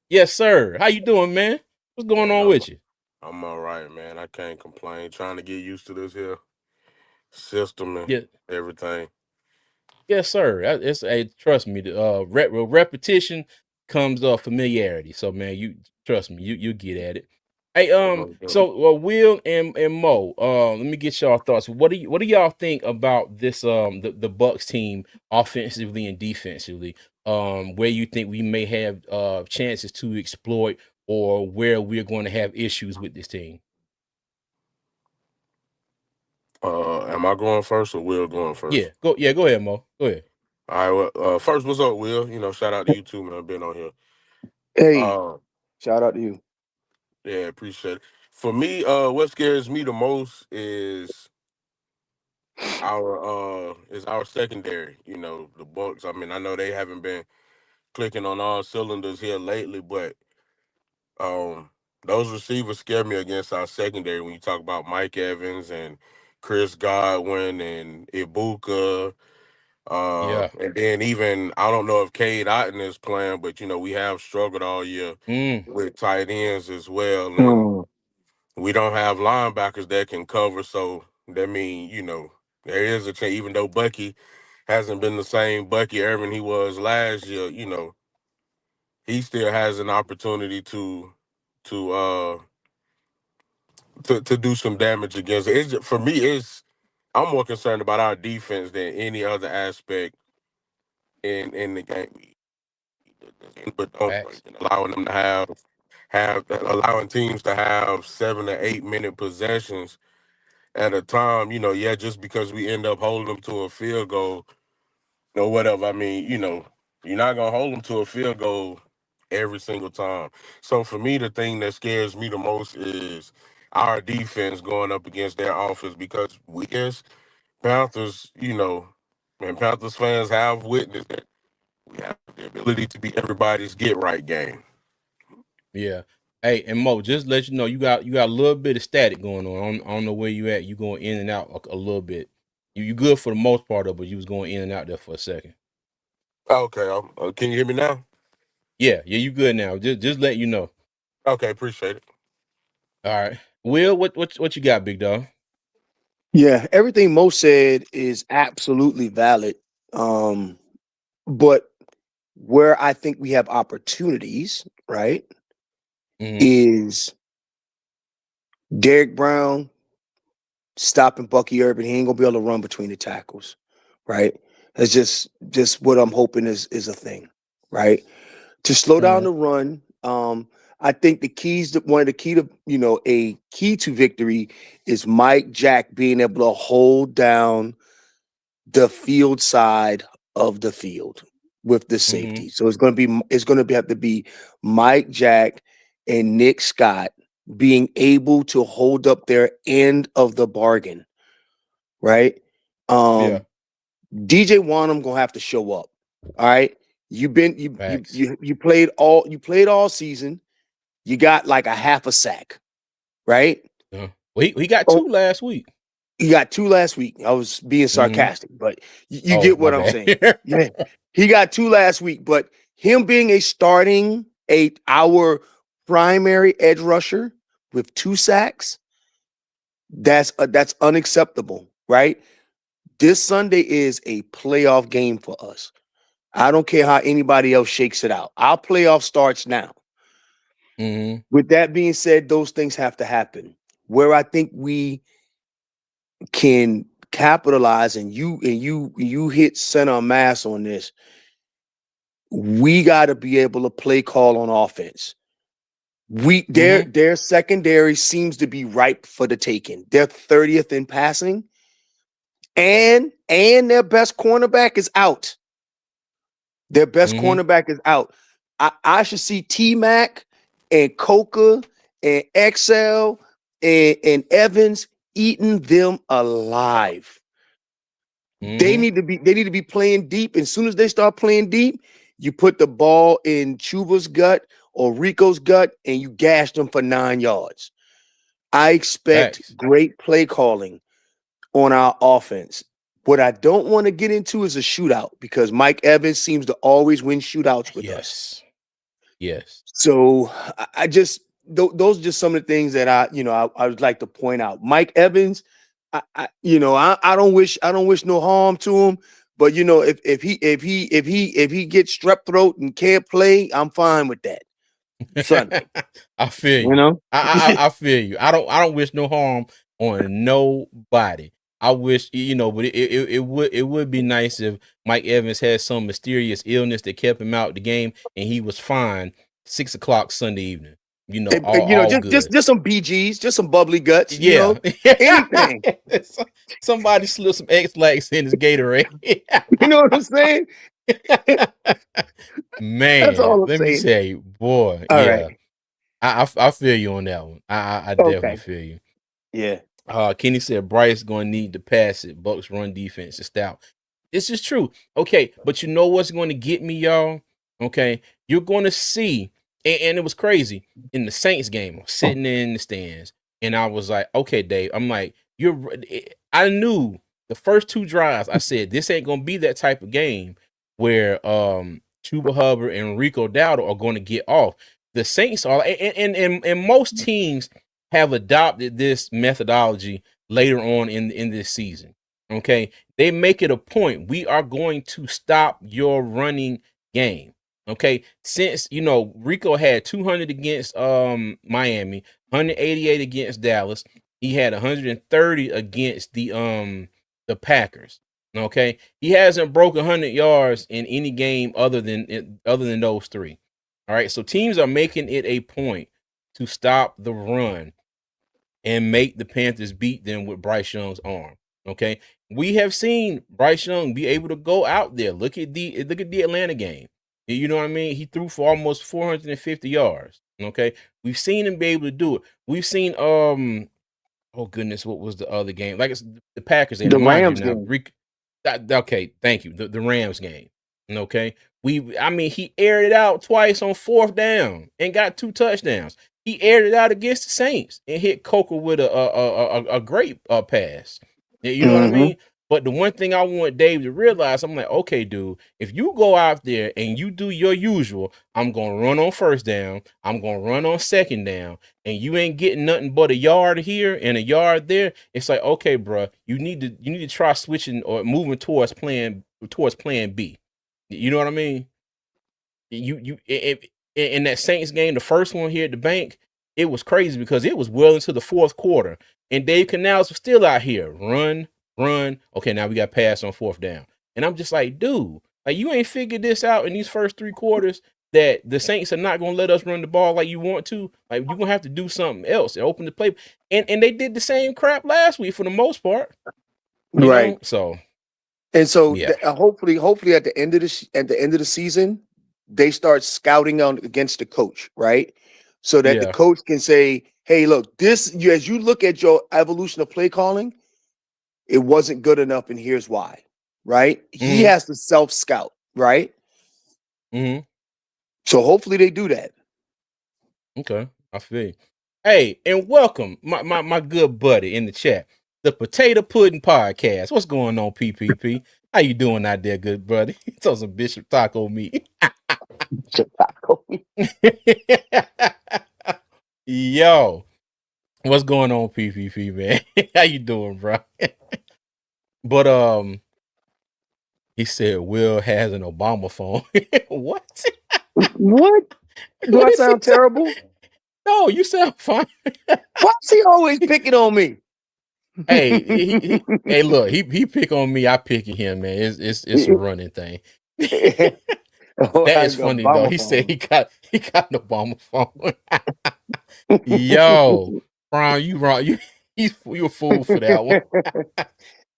Yes, sir. How you doing, man? What's going Man, on with you? I'm all right, man. I can't complain. Trying to get used to this here system and Yeah. everything. Yes, sir. It's hey, trust me. The repetition comes familiarity. So, man, you trust me. You get at it. Hey, so Will and Mo, let me get y'all thoughts. What do y'all think about this the Bucks team offensively and defensively? Where you think we may have chances to exploit, or where we're going to have issues with this team? Am I going first or Will going Yeah, first? go ahead, Mo. Go ahead. All right. Well, first, what's up, Will? Shout out to you too, man. Been on here. Hey, Uh, shout out to you. yeah, appreciate it. For me, what scares me the most is our secondary. The Bucks. I mean, I know they haven't been clicking on all cylinders here lately, but um, those receivers scare me against our secondary. When you talk about Mike Evans and Chris Godwin and Ibuka, Yeah. and then even I don't know if Cade Otten is playing, but we have struggled all year Mm, with tight ends as well, and Mm. we don't have linebackers that can cover. So that means there is a chance. Even though Bucky hasn't been the same Bucky Irvin he was last year, he still has an opportunity to uh to do some damage against it. For me, I'm more concerned about our defense than any other aspect in the game. But facts. allowing them to have allowing teams to have 7 to 8 minute possessions at a time. Yeah, just because we end up holding them to a field goal or whatever. I mean, you're not gonna hold them to a field goal every single time. So for me, the thing that scares me the most is our defense going up against their offense because we as Panthers, and Panthers fans have witnessed that we have the ability to be everybody's get right game. Yeah. Hey, and Mo, just let you know, you got a little bit of static going on. I don't know where you at. You going in and out a little bit. You good for the most part of it, but you was going in and out there for a second. Okay, can you hear me now? Yeah, you good now. Just let you know. Okay, appreciate it. All right. Will, what you got, big dog? Yeah, everything Mo said is absolutely valid. Um, but where I think we have opportunities, right, Mm-hmm. is Derek Brown stopping Bucky Urban. He ain't gonna be able to run between the tackles, right? That's just what I'm hoping is a thing, right? To slow down Mm-hmm. the run. I think one of the key to a key to victory is Mike Jack being able to hold down the field side of the field with the Mm-hmm. safety. So it's going to have to be Mike Jack and Nick Scott being able to hold up their end of the bargain, right? Yeah. Um, DJ Wanham gonna have to show up. All right. You've been Facts. you played all season. You got like a half a sack, right? Well, he got Oh, two last week. he got two last week. I was being Mm-hmm. sarcastic, but you Oh, get my what I'm bad. saying. Yeah. He got two last week, but him being our primary edge rusher with two sacks, that's unacceptable, right? This Sunday is a playoff game for us. I don't care how anybody else shakes it out. Our playoff starts now. Mm-hmm. With that being said, those things have to happen. Where I think we can capitalize, and you hit center mass on this, we got to be able to play call on offense. Mm-hmm. Their secondary seems to be ripe for the taking. They're 30th in passing, and their best cornerback is out. Their best Mm-hmm. cornerback is out. I should see T Mac and Coca and XL and Evans eating them alive. They Mm-hmm. need to be playing deep. And as soon as they start playing deep, you put the ball in Chuba's gut or Rico's gut and you gash them for 9 yards. I expect Facts. great play calling on our offense. What I don't want to get into is a shootout because Mike Evans seems to always win shootouts with us. Yes. Yes. So I just those are just some of the things that I would like to point out. Mike Evans, I don't wish no harm to him, but if he gets strep throat and can't play, I'm fine with that. Sunday, I feel you you. know. I feel you. I don't wish no harm on nobody. I wish but it would be nice if Mike Evans had some mysterious illness that kept him out the game and he was fine 6 o'clock Sunday evening. All good. Just some BGs, just some bubbly guts, Yeah. anything. Somebody slipped some X-Lax in his Gatorade. You know what I'm saying? That's Man, all I'm let me saying. say, boy, All yeah. right. I feel you on that one. I definitely Okay. feel you. Yeah. Kenny said Bryce gonna need to pass it. Bucks run defense is stout. This is true. Okay, but you know what's going to get me, y'all? Okay, you're going to see, and it was crazy in the Saints game. I'm sitting in the stands, and I was like, okay, Dave. I'm like, I knew the first 2 drives. I said this ain't gonna be that type of game where Chuba Hubbard and Rico Dowdle are going to get off. The Saints are, and most teams have adopted this methodology later on in this season. Okay, they make it a point. We are going to stop your running game. Okay, since Rico had 200 against Miami, 188 against Dallas, he had 130 against the Packers. Okay, he hasn't broken 100 yards in any game other than those 3. All right, so teams are making it a point to stop the run and make the Panthers beat them with Bryce Young's arm. Okay, we have seen Bryce Young be able to go out there. Look at the Atlanta game. You know what I mean? He threw for almost 450 yards. Okay, we've seen him be able to do it. We've seen oh goodness, what was the other game? Like it's the Packers game. The Mind you, Rams now game. okay, thank you. The Rams game. Okay, he aired it out twice on 4th down and got 2 touchdowns. He aired it out against the Saints and hit Coker with a great pass. You know what I mean? But the one thing I want Dave to realize, I'm like, okay, dude, if you go out there and you do your usual, I'm gonna run on 1st down, I'm gonna run on 2nd down, and you ain't getting nothing but a yard here and a yard there. It's like, okay, bro, you need to try switching or moving towards plan B. You know what I mean? In that Saints game, the first one here at the bank, it was crazy because it was well into the 4th quarter, and Dave Canals was still out here run. Okay, now we got pass on 4th down, and I'm just like, dude, like you ain't figured this out in these first 3 quarters that the Saints are not gonna let us run the ball like you want to. Like you're gonna have to do something else and open the play. And they did the same crap last week for the most part, Right. So. And so Yeah. hopefully at the end of the season, they start scouting on against the coach, right? So that the Yeah. coach can say, "Hey, look, as you look at your evolution of play calling, it wasn't good enough, and here's why." Right? He has to self scout, right? Mm-hmm. So hopefully they do that. Okay, I feel you. Hey, and welcome my good buddy in the chat, the Potato Pudding Podcast. What's going on, PPP? How you doing out there, good buddy? It's on some Bishop Taco meat. Yo, what's going on, PPP, man? How you doing, bro? But he said Will has an Obama phone. What? What? Do What I is sound he terrible? No, you sound fine. Why is he always picking on me? Hey, hey, look, he pick on me, I pick at him, man. It's a running thing. Oh, That I is got funny though. Obama He said phone. he got an Obama phone. Yo, Brown, you wrong. You a fool for that one.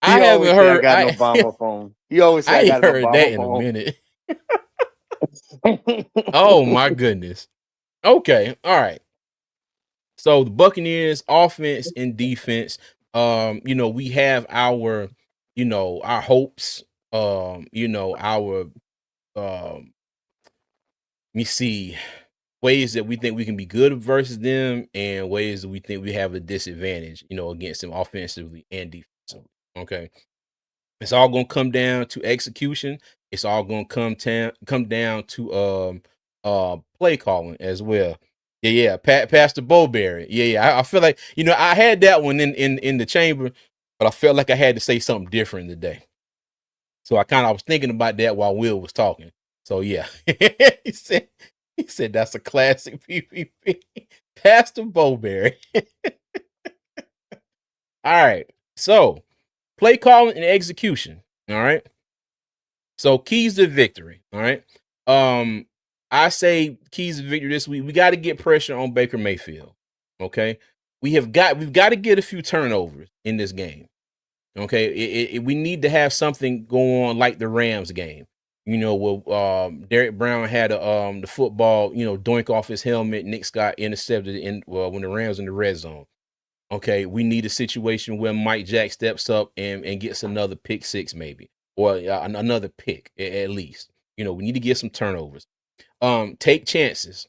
I He haven't always say I heard got an Obama phone. He always say I I ain't got an heard that Obama in a phone. minute. Oh my goodness. Okay, all right. So the Buccaneers offense and defense, we have our, our hopes, our let me see, ways that we think we can be good versus them and ways that we think we have a disadvantage, against them offensively and defensively. Okay. It's all gonna come down to execution. It's all gonna come down to play calling as well. Yeah, Pastor Bowberry. Yeah. I feel like I had that one in the chamber, but I felt like I had to say something different today. So I was thinking about that while Will was talking. So yeah, he said that's a classic PPP. Pastor Bowberry. All right, so play calling and execution. All right. So keys to victory. All right. I say keys to victory this week. We got to get pressure on Baker Mayfield. Okay. We've got to get a few turnovers in this game. Okay. We need to have something go on like the Rams game. Where Derek Brown had the football, doink off his helmet. Nick Scott intercepted when the Rams in the red zone. Okay, we need a situation where Mike Jack steps up and gets another pick six, maybe, or another pick at least. We need to get some turnovers. Take chances.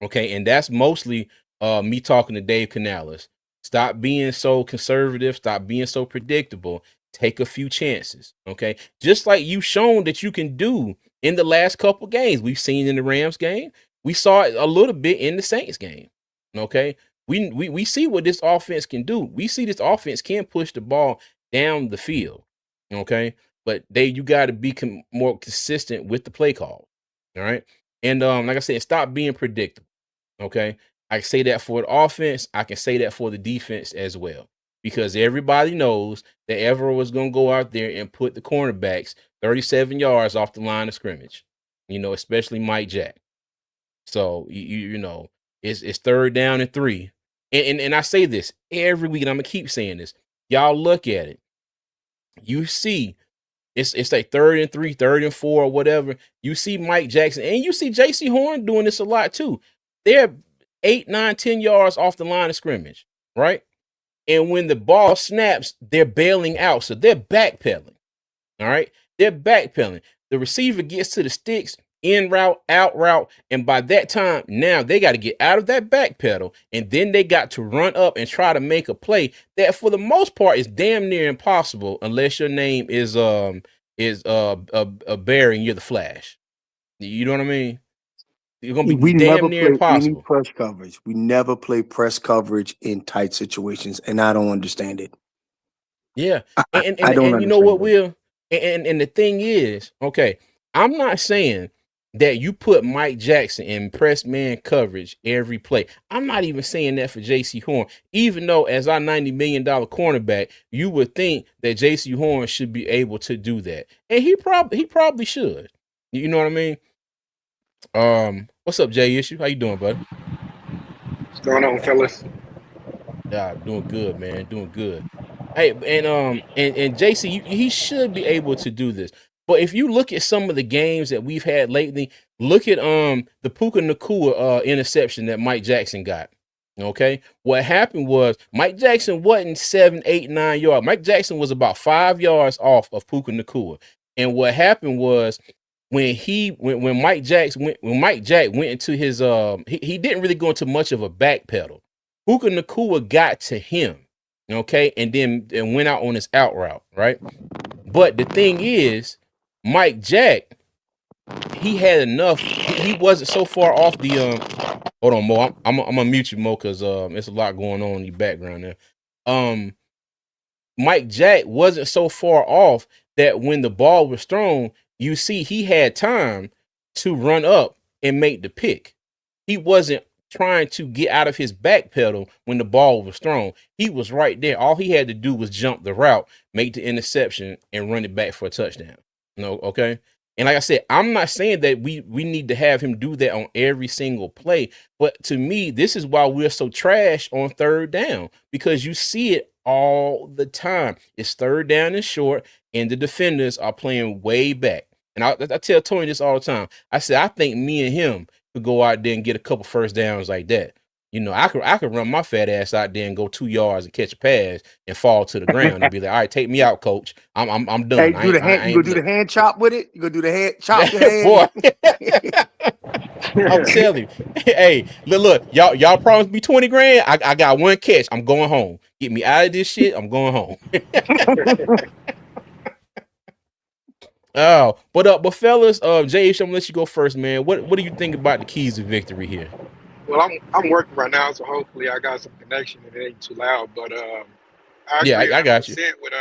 Okay, and that's mostly me talking to Dave Canales. Stop being so conservative. Stop being so predictable. Take a few chances. Okay, just like you've shown that you can do in the last couple games. We've seen in the Rams game. We saw it a little bit in the Saints game. Okay, we see what this offense can do. We see this offense can push the ball down the field. Okay, but you got to be more consistent with the play call. All right, and like I said, stop being predictable. Okay. I say that for the offense. I can say that for the defense as well. Because everybody knows that Everett was going to go out there and put the cornerbacks 37 yards off the line of scrimmage, especially Mike Jack. So, it's third down and 3. And I say this every week, and I'm going to keep saying this. Y'all look at it. You see, it's like 3rd and 3, 3rd and 4, or whatever. You see Mike Jackson and you see JC Horn doing this a lot too. They're 8, 9, 10 yards off the line of scrimmage, right? And when the ball snaps, they're bailing out. So they're backpedaling. All right. They're backpedaling. The receiver gets to the sticks, in route, out route. And by that time, now they got to get out of that back pedal. And then they got to run up and try to make a play that for the most part is damn near impossible unless your name is Barry and you're the Flash. You know what I mean? You're gonna be We damn never near play any impossible. press coverage. We never play press coverage in tight situations, and I don't understand it. Yeah. And I and, don't and you know what, understand it. Will? And the thing is, okay, I'm not saying that you put Mike Jackson in press man coverage every play. I'm not even saying that for JC Horn, even though as our $90 million cornerback, you would think that JC Horn should be able to do that. And he probably should. You know what I mean? What's up, Jay Issue? How you doing, buddy? What's going on, fellas? Yeah, doing good, man. Doing good. Hey, and JC, he should be able to do this. But if you look at some of the games that we've had lately, look at the Puka Nakua interception that Mike Jackson got. Okay, what happened was Mike Jackson wasn't 7, 8, 9 yards. Mike Jackson was about 5 yards off of Puka Nakua, and what happened was when Mike Jack went into his he didn't really go into much of a back pedal. Puka Nakua got to him, okay, and went out on his out route, right? But the thing is, Mike Jack, he had enough. He wasn't so far off the Hold on, Mo. I'm gonna mute you, Mo, because there's a lot going on in your background there. Mike Jack wasn't so far off that when the ball was thrown, you see he had time to run up and make the pick. He wasn't trying to get out of his back pedal when the ball was thrown. He was right there. All he had to do was jump the route, make the interception, and run it back for a touchdown. No, okay. And like I said, I'm not saying that we need to have him do that on every single play, but to me, this is why we're so trash on third down, because you see it all the time. It's third down and short, and the defenders are playing way back. And I tell Tony this all the time. I said, I think me and him could go out there and get a couple first downs like that. You know, I could run my fat ass out there and go 2 yards and catch a pass and fall to the ground and be like, all right, take me out, coach. I'm done. Hey, do the hand. I You gonna ain't do the hand chop with it? You gonna do the hand chop your hand? boy. I'm telling you. Hey, look, y'all promised me 20 grand. I got one catch. I'm going home. Get me out of this shit. I'm going home. Oh, but fellas, Jay, I'm gonna let you go first, man. What do you think about the keys to victory here? Well, I'm working right now, so hopefully I got some connection and it ain't too loud. But I Yeah, agree I got you. 100% with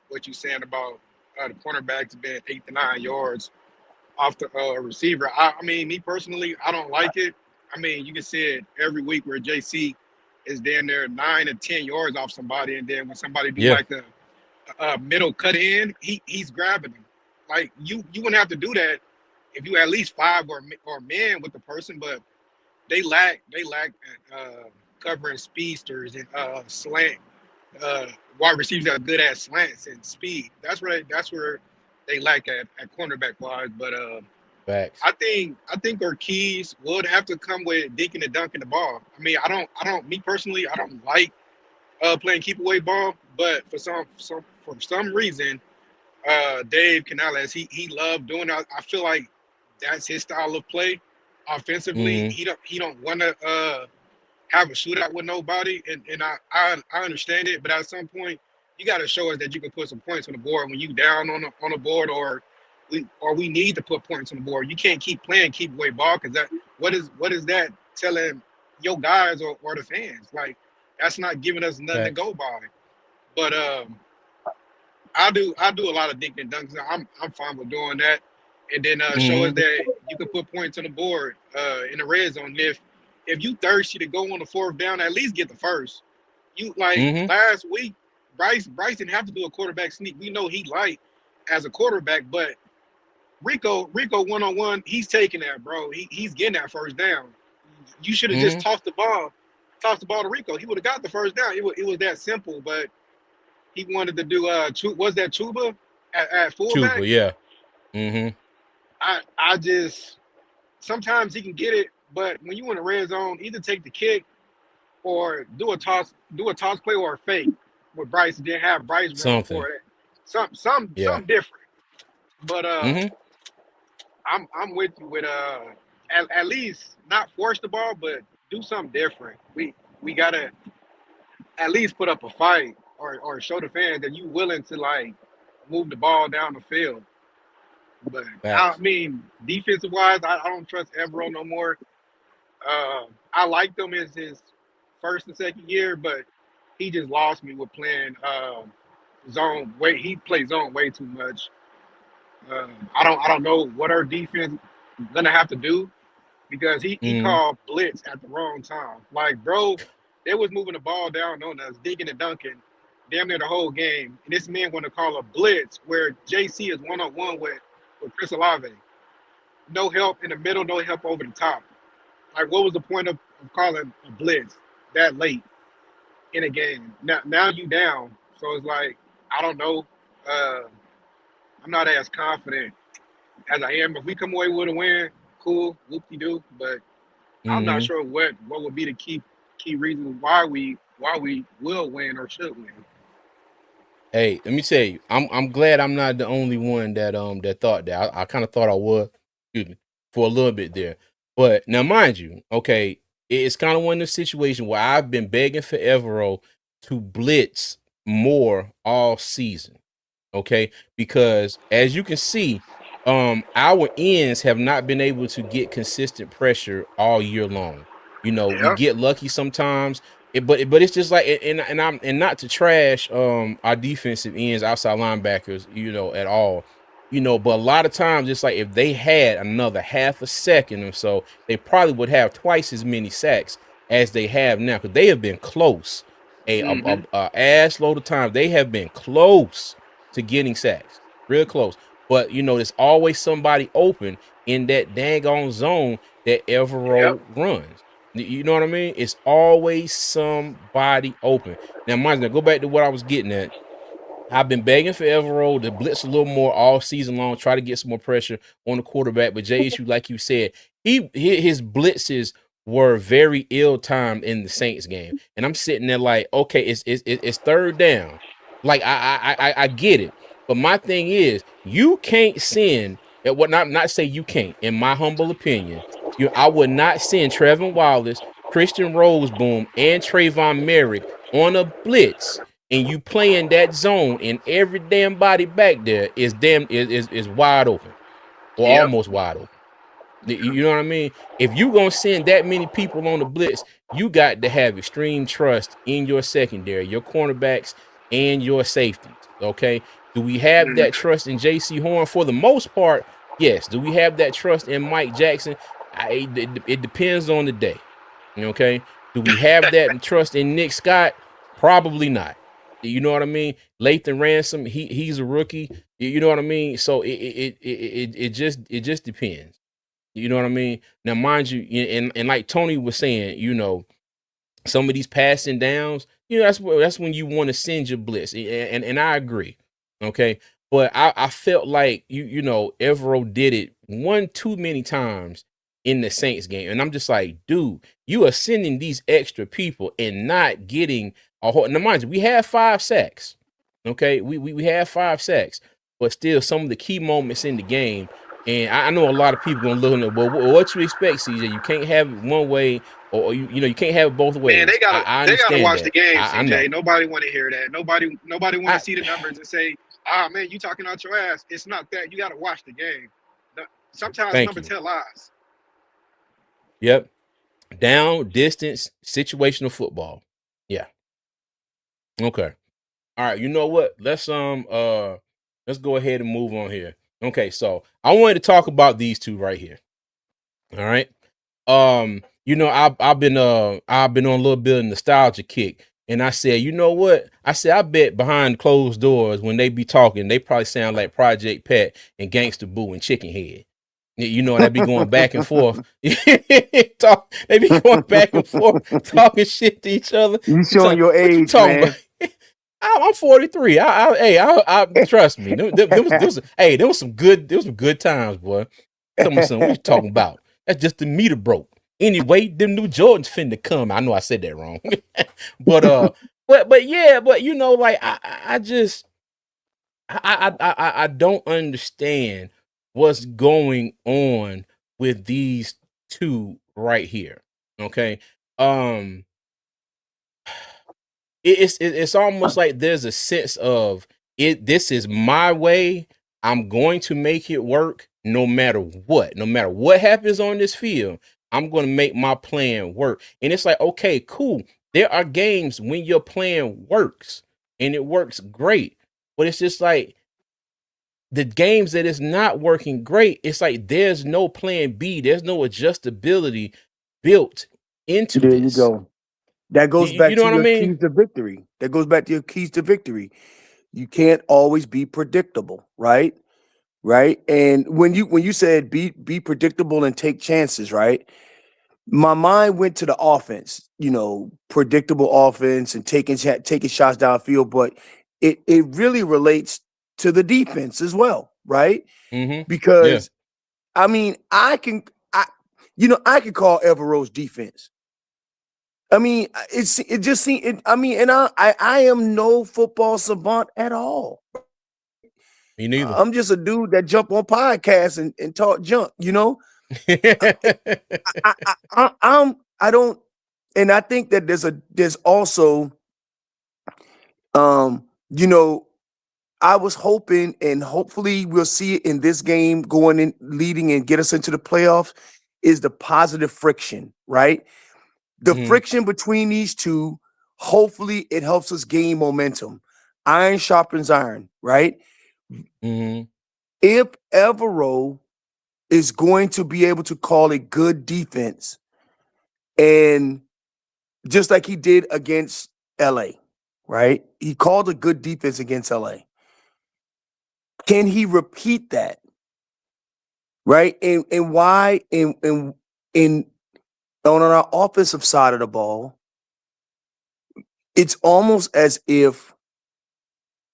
what you're saying about the cornerbacks being 8 to 9 yards off the receiver. I mean, me personally, I don't like it. I mean, you can see it every week where JC is down there 9 to 10 yards off somebody, and then when somebody do Yeah, like a middle cut in, he's grabbing them. Like you wouldn't have to do that if you at least five or men with the person, but they lack covering speedsters and slant wide receivers that are good at slants and speed. That's where they lack at cornerback wise. But facts. I think our keys would have to come with dinking and dunking the ball. I mean, I don't me personally I don't like playing keep away ball, but for some reason Dave Canales, he loved doing that. I feel like that's his style of play. Offensively, Mm-hmm. he don't want to have a shootout with nobody, and I understand it, but at some point you got to show us that you can put some points on the board when you down on the board, or we need to put points on the board. You can't keep playing keep away ball because that what is that telling your guys or the fans? Like that's not giving us nothing to Facts. go by. But I do a lot of dink and dunks. I'm fine with doing that, and then show us Mm-hmm. that you can put points on the board in the red zone. If you thirsty to go on the fourth down, at least get the first. You like Mm-hmm. last week, Bryce didn't have to do a quarterback sneak. We know he light as a quarterback, but Rico 1-on-1, he's taking that, bro. He's getting that first down. You should have just Mm-hmm. tossed the ball to Rico. He would have got the first down. It was that simple, but he wanted to do was that Chuba at Chuba, fullback? yeah. Mm-hmm. I just sometimes he can get it, but when you in the red zone, either take the kick or do a toss play or a fake with Bryce, and then have Bryce run Something. before that. Some Yeah. different. But Mm-hmm. I'm with you with at least not force the ball, but do something different. We gotta at least put up a fight or show the fans that you willing to like move the ball down the field. But I Facts. mean, defensive wise, I don't trust Evero no more. I liked him as his first and second year, but he just lost me with playing zone. Way he plays zone way too much. I don't know what our defense gonna have to do because he Mm-hmm. called blitz at the wrong time. Like, bro, they was moving the ball down on us, digging and dunking, damn near the whole game. And this man want to call a blitz where JC is 1-on-one with Chris Olave. No help in the middle, no help over the top. Like, what was the point of calling a blitz that late in a game? Now you down, so it's like I don't know. Uh, I'm not as confident as I am. If we come away with a win, cool, whoop de doo. But I'm not Mm-hmm. sure what would be the key reasons why we will win or should win. Hey, let me tell you, I'm glad I'm not the only one that thought that. I kind of thought I was, excuse me, for a little bit there. But now, mind you, okay, it's kind of one of the situations where I've been begging for Evero to blitz more all season. Okay, because as you can see, our ends have not been able to get consistent pressure all year long. You know, we Yeah. get lucky sometimes, but it's just like, and not to trash our defensive ends, outside linebackers, you know, at all. You know, but a lot of times it's like if they had another half a second or so, they probably would have twice as many sacks as they have now, because they have been close Hmm. a ass load of times. They have been close to getting sacks, real close. But you know, there's always somebody open in that dang on zone that Yep. Evero runs. You know what I mean? It's always somebody open. Now, mind you, go back to what I was getting at. I've been begging for Everold to blitz a little more all season long, try to get some more pressure on the quarterback. But Jay Issue, like you said, his blitzes were very ill timed in the Saints game, and I'm sitting there like, okay, it's third down. Like I get it, but my thing is, you can't send what not say you can't. In my humble opinion, I would not send Trevin Wallace, Christian Roseboom, and Trayvon Merrick on a blitz, and you playing that zone, and every damn body back there is wide open or Yep. almost wide open. You know what I mean? If you gonna send that many people on the blitz, you got to have extreme trust in your secondary, your cornerbacks, and your safeties. Okay. Do we have Mm. that trust in J.C. Horn? For the most part, yes. Do we have that trust in Mike Jackson? It depends on the day. Okay. Do we have that trust in Nick Scott? Probably not. You know what I mean? Lathan Ransom, he's a rookie. You know what I mean? So it just depends. You know what I mean? Now, mind you, and like Tony was saying, some of these passing downs, that's when you want to send your blitz, and I agree, okay. But I felt like Evero did it one too many times in the Saints game, and I'm just like, dude, you are sending these extra people and not getting a whole. Now, mind you, we had 5 sacks, okay. We had 5 sacks, but still, some of the key moments in the game. And I know a lot of people gonna look at, well, what you expect, CJ? You can't have it one way, or you can't have it both Man, ways. I they gotta understand watch the that. game, I know. CJ. Nobody want to hear that. Nobody want to I see the numbers and say, "Ah, man, you talking out your ass." It's not that. You gotta watch the game. Sometimes Thank numbers you. tell lies. Yep. Down, distance, situational football. Yeah. Okay. All right. You know what? Let's go ahead and move on here. Okay. So I wanted to talk about these two right here. All right. I've been on a little bit of nostalgia kick. And I said, you know what? I said, I bet behind closed doors when they be talking, they probably sound like Project Pat and Gangsta Boo and Chicken Head. They be going back and forth. They be going back and forth, talking shit to each other. You showing your What you age, talking about? man. I'm 43. I trust me. There was some good times, boy. Tell me something. What you talking about? That's just the meter broke. Anyway, them new Jordans finna come. I know I said that wrong, but yeah, but like I just I don't understand what's going on with these two right here. Okay, um, it's almost like there's a sense of it. This is my way. I'm going to make it work no matter what. No matter what happens on this field, I'm going to make my plan work. And it's like, okay, cool. There are games when your plan works and it works great, but it's just like the games that is not working great. It's like there's no plan B. There's no adjustability built into There you this. go. That goes You back know to what I your mean? keys to victory. That goes back to your keys to victory. You can't always be predictable, right? Right. And when you said be predictable and take chances, right? My mind went to the offense, predictable offense and taking shots downfield, but it really relates to the defense as well, right? Mm-hmm. Yeah. Because I mean, I can call Evero's defense. I mean, it just seems. I mean, and I am no football savant at all. Me neither. I'm just a dude that jump on podcasts and talk junk. I don't, and I think that there's also, um, you know, I was hoping, and hopefully we'll see it in this game going in, leading and get us into the playoffs, is the positive friction, right? The Mm-hmm. friction between these two, hopefully it helps us gain momentum. Iron sharpens iron, right? Mm-hmm. If Evero is going to be able to call a good defense, and just like he did against LA, right? He called a good defense against LA. Can he repeat that? Right? And why in on our offensive side of the ball, it's almost as if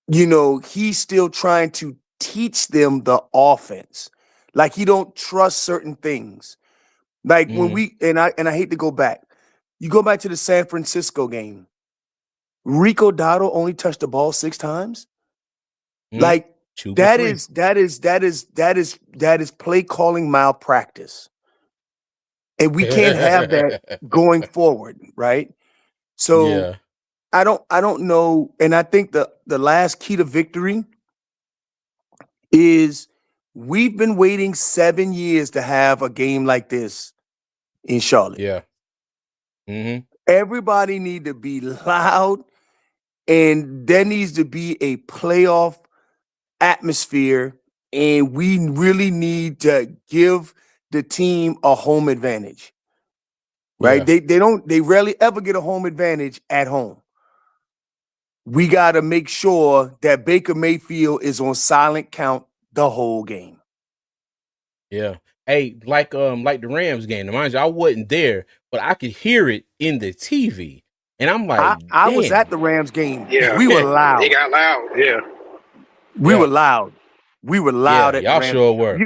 he's still trying to teach them the offense. Like he don't trust certain things. Like when Mm-hmm. I hate to go back. You go back to the San Francisco game. Rico Dotto only touched the ball 6 times. Mm-hmm. Like 2 for 3. that is play calling malpractice. And we can't have that going forward, right? So Yeah. I don't know. And I think the last key to victory is we've been waiting 7 years to have a game like this in Charlotte. Yeah. Mm-hmm. Everybody need to be loud, and there needs to be a playoff atmosphere, and we really need to give the team a home advantage. Right? Yeah. They rarely ever get a home advantage at home. We got to make sure that Baker Mayfield is on silent count the whole game. Yeah. Hey, like the Rams game. Now, mind you, I wasn't there, but I could hear it in the TV. And I'm like, I was at damn. the Rams game. Yeah, We were it loud. got loud. Yeah, We were Yeah. loud. We were Yeah. loud at the Y'all Rams. sure were.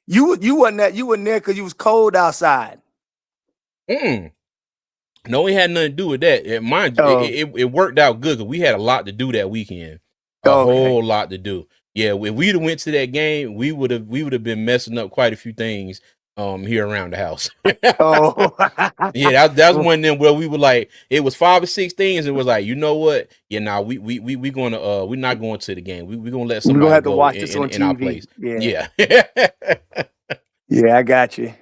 You wasn't there because you was cold outside. Mm. No, it had nothing to do with that. Mind you, Oh, it worked out good because we had a lot to do that weekend. A okay. whole lot to do. Yeah, if we'd have went to that game, we would have been messing up quite a few things here around the house. Oh, Yeah, that was one of them where we were like, it was 5 or 6 things. It was like, you know what? Yeah, nah, we gonna we're not going to the game. We gonna let we're gonna somebody have to go watch in, this in, on in our TV. place. Yeah, Yeah. yeah, I got you.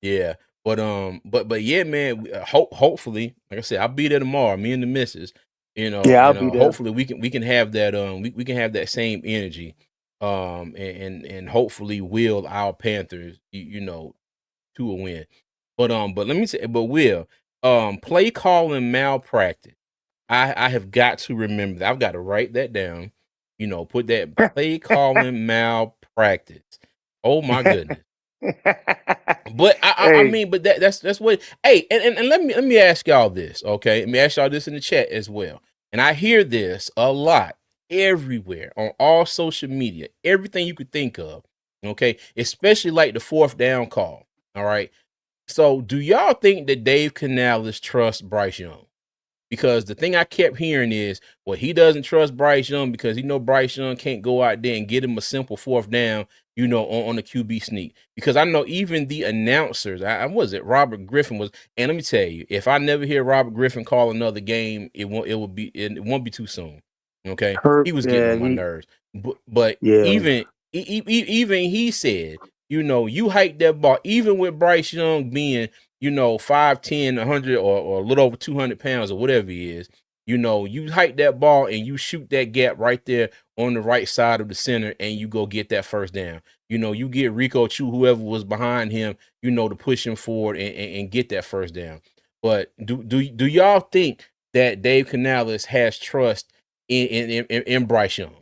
Yeah, but yeah, man. Hopefully, like I said, I'll be there tomorrow. Me and the missus, Yeah, I'll and be there. hopefully we can have that we can have that same energy, and hopefully will our Panthers, to a win. But let me say, but Will, play calling malpractice. I have got to remember that. I've got to write that down. Put that play calling malpractice. Oh my goodness. But I Hey, mean, but that's what. Hey, and let me ask y'all this, okay? Let me ask y'all this in the chat as well. And I hear this a lot everywhere on all social media, everything you could think of, okay? Especially like the fourth down call. All right. So, do y'all think that Dave Canales trusts Bryce Young? Because the thing I kept hearing is, well, he doesn't trust Bryce Young because he know Bryce Young can't go out there and get him a simple fourth down, on the QB sneak. Because I know even the announcers, I was it Robert Griffin was, and let me tell you, if I never hear Robert Griffin call another game, it won't be too soon. Okay, hurt. he was getting Yeah, on my nerves, but yeah. even he said, you hike that ball, even with Bryce Young being 5'10", 100 or a little over 200 pounds or whatever he is, you hike that ball and you shoot that gap right there on the right side of the center and you go get that first down. You get Rico Chu, whoever was behind him, to push him forward and get that first down. But do y'all think that Dave Canales has trust in Bryce Young?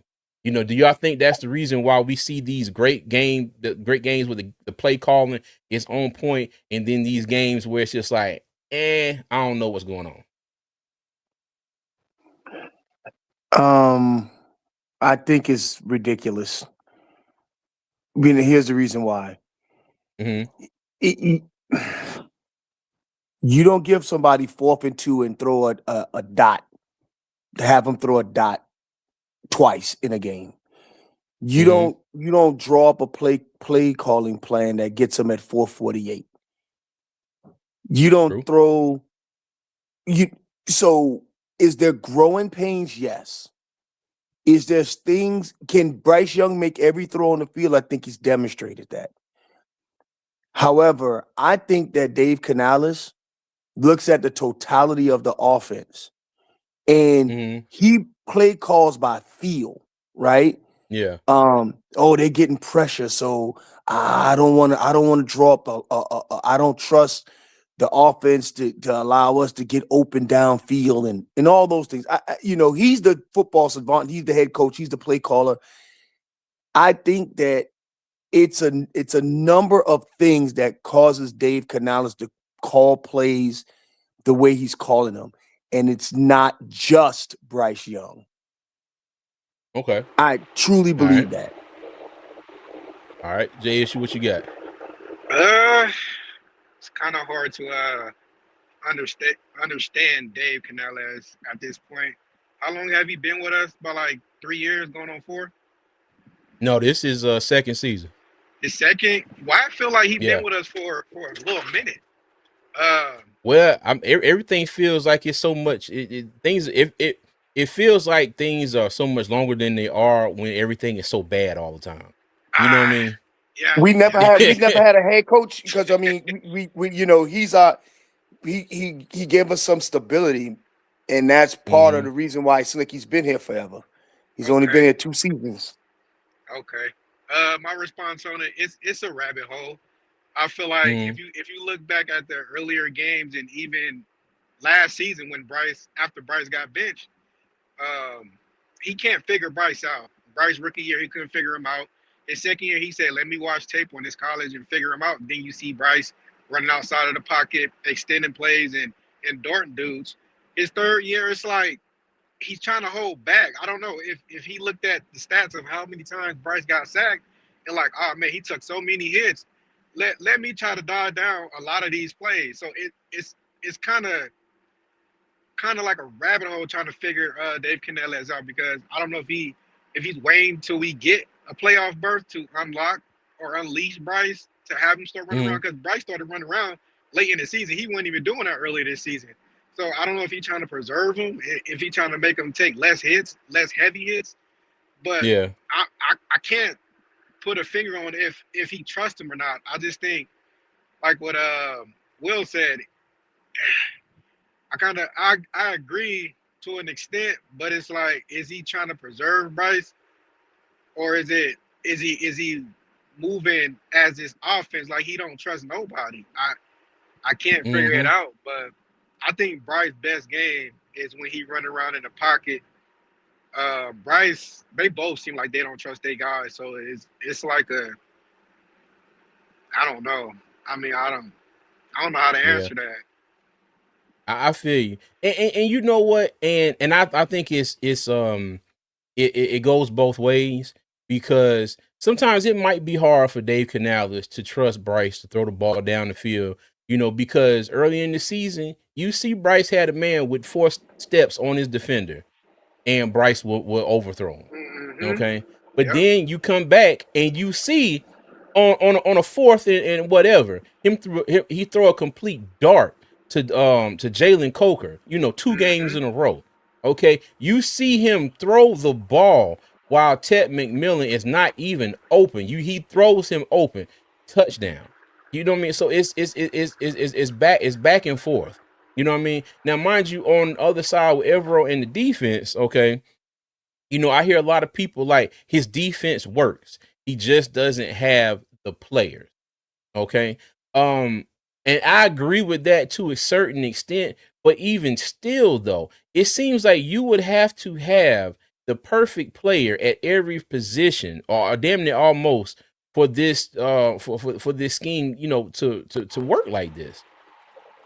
Do y'all think that's the reason why we see these the great games with the play calling is on point, and then these games where it's just like, I don't know what's going on. Um, I think it's ridiculous. Here's the reason why. Mm-hmm. It- you don't give somebody 4th and 2 and throw a dot, have them throw a dot twice in a game. You Mm-hmm. don't draw up a play calling plan that gets them at 448. You don't True. throw you so is there growing pains? Yes. Is there things can Bryce Young make every throw on the field? I think he's demonstrated that. However, I think that Dave Canales looks at the totality of the offense and Mm-hmm. he play calls by feel, right? Yeah. They're getting pressure, so I don't want to draw up I don't trust the offense to allow us to get open downfield and all those things. He's the football savant, he's the head coach, he's the play caller. I think that it's a number of things that causes Dave Canales to call plays the way he's calling them, and it's not just Bryce Young. Okay. I truly All right. believe that. All right. JSU, what you got? Uh, it's kind of hard to understand Dave Canales at this point. How long have you been with us? About like 3 years, going on 4. No, this is second season. The second, why I feel like he been Yeah. with us for a little minute. Um, Well, everything feels like it's so much. Things it feels like things are so much longer than they are when everything is so bad all the time. You know what I ah, mean? yeah, We never yeah. had we never had a head coach because I mean we you know he's he gave us some stability, and that's part of hmm the reason why Slicky's been here forever. He's only been Okay, here 2 seasons. okay. My response on it, it's a rabbit hole. I feel like hmm if you look back at the earlier games and even last season when after Bryce got benched, um, he can't figure Bryce out. Bryce rookie year, he couldn't figure him out. His second year, he said, "Let me watch tape on this college and figure him out." And then you see Bryce running outside of the pocket, extending plays and darting dudes. His third year, it's like he's trying to hold back. I don't know if he looked at the stats of how many times Bryce got sacked and like, oh man, he took so many hits. Let me try to dial down a lot of these plays. So it's kind of like a rabbit hole trying to figure Dave Canales out because I don't know if he's waiting till we get a playoff berth to unlock or unleash Bryce to have him start running hmm around because Bryce started running around late in the season. He wasn't even doing that early this season. So I don't know if he's trying to preserve him, if he's trying to make him take less hits, less heavy hits. But Yeah. I can't put a finger on if he trusts him or not. I just think like what Will said, I agree to an extent, but it's like, is he trying to preserve Bryce, or is he moving as his offense like he don't trust nobody? I can't figure it hmm out, but I think Bryce's best game is when he run around in the pocket. Bryce, they both seem like they don't trust their guys, so it's like I don't know. I mean, I don't know how to Yeah. answer that. I feel you. And you know what? And I think it goes both ways because sometimes it might be hard for Dave Canales to trust Bryce to throw the ball down the field, because early in the season, you see Bryce had a man with four steps on his defender and Bryce will overthrow him. Mm-hmm. Okay. But Yep. then you come back and you see on a fourth and whatever, he throw a complete dart to Jalen Coker, 2 games Mm-hmm. in a row. Okay. You see him throw the ball while Ted McMillan is not even open. He throws him open. Touchdown. You know what I mean? So it's back and forth. You know what I mean? Now, mind you, on the other side with Evero in the defense, okay, I hear a lot of people like his defense works. He just doesn't have the players. Okay. Um, and I agree with that to a certain extent, but even still, though, it seems like you would have to have the perfect player at every position, or damn near almost, for this for this scheme, to work like this.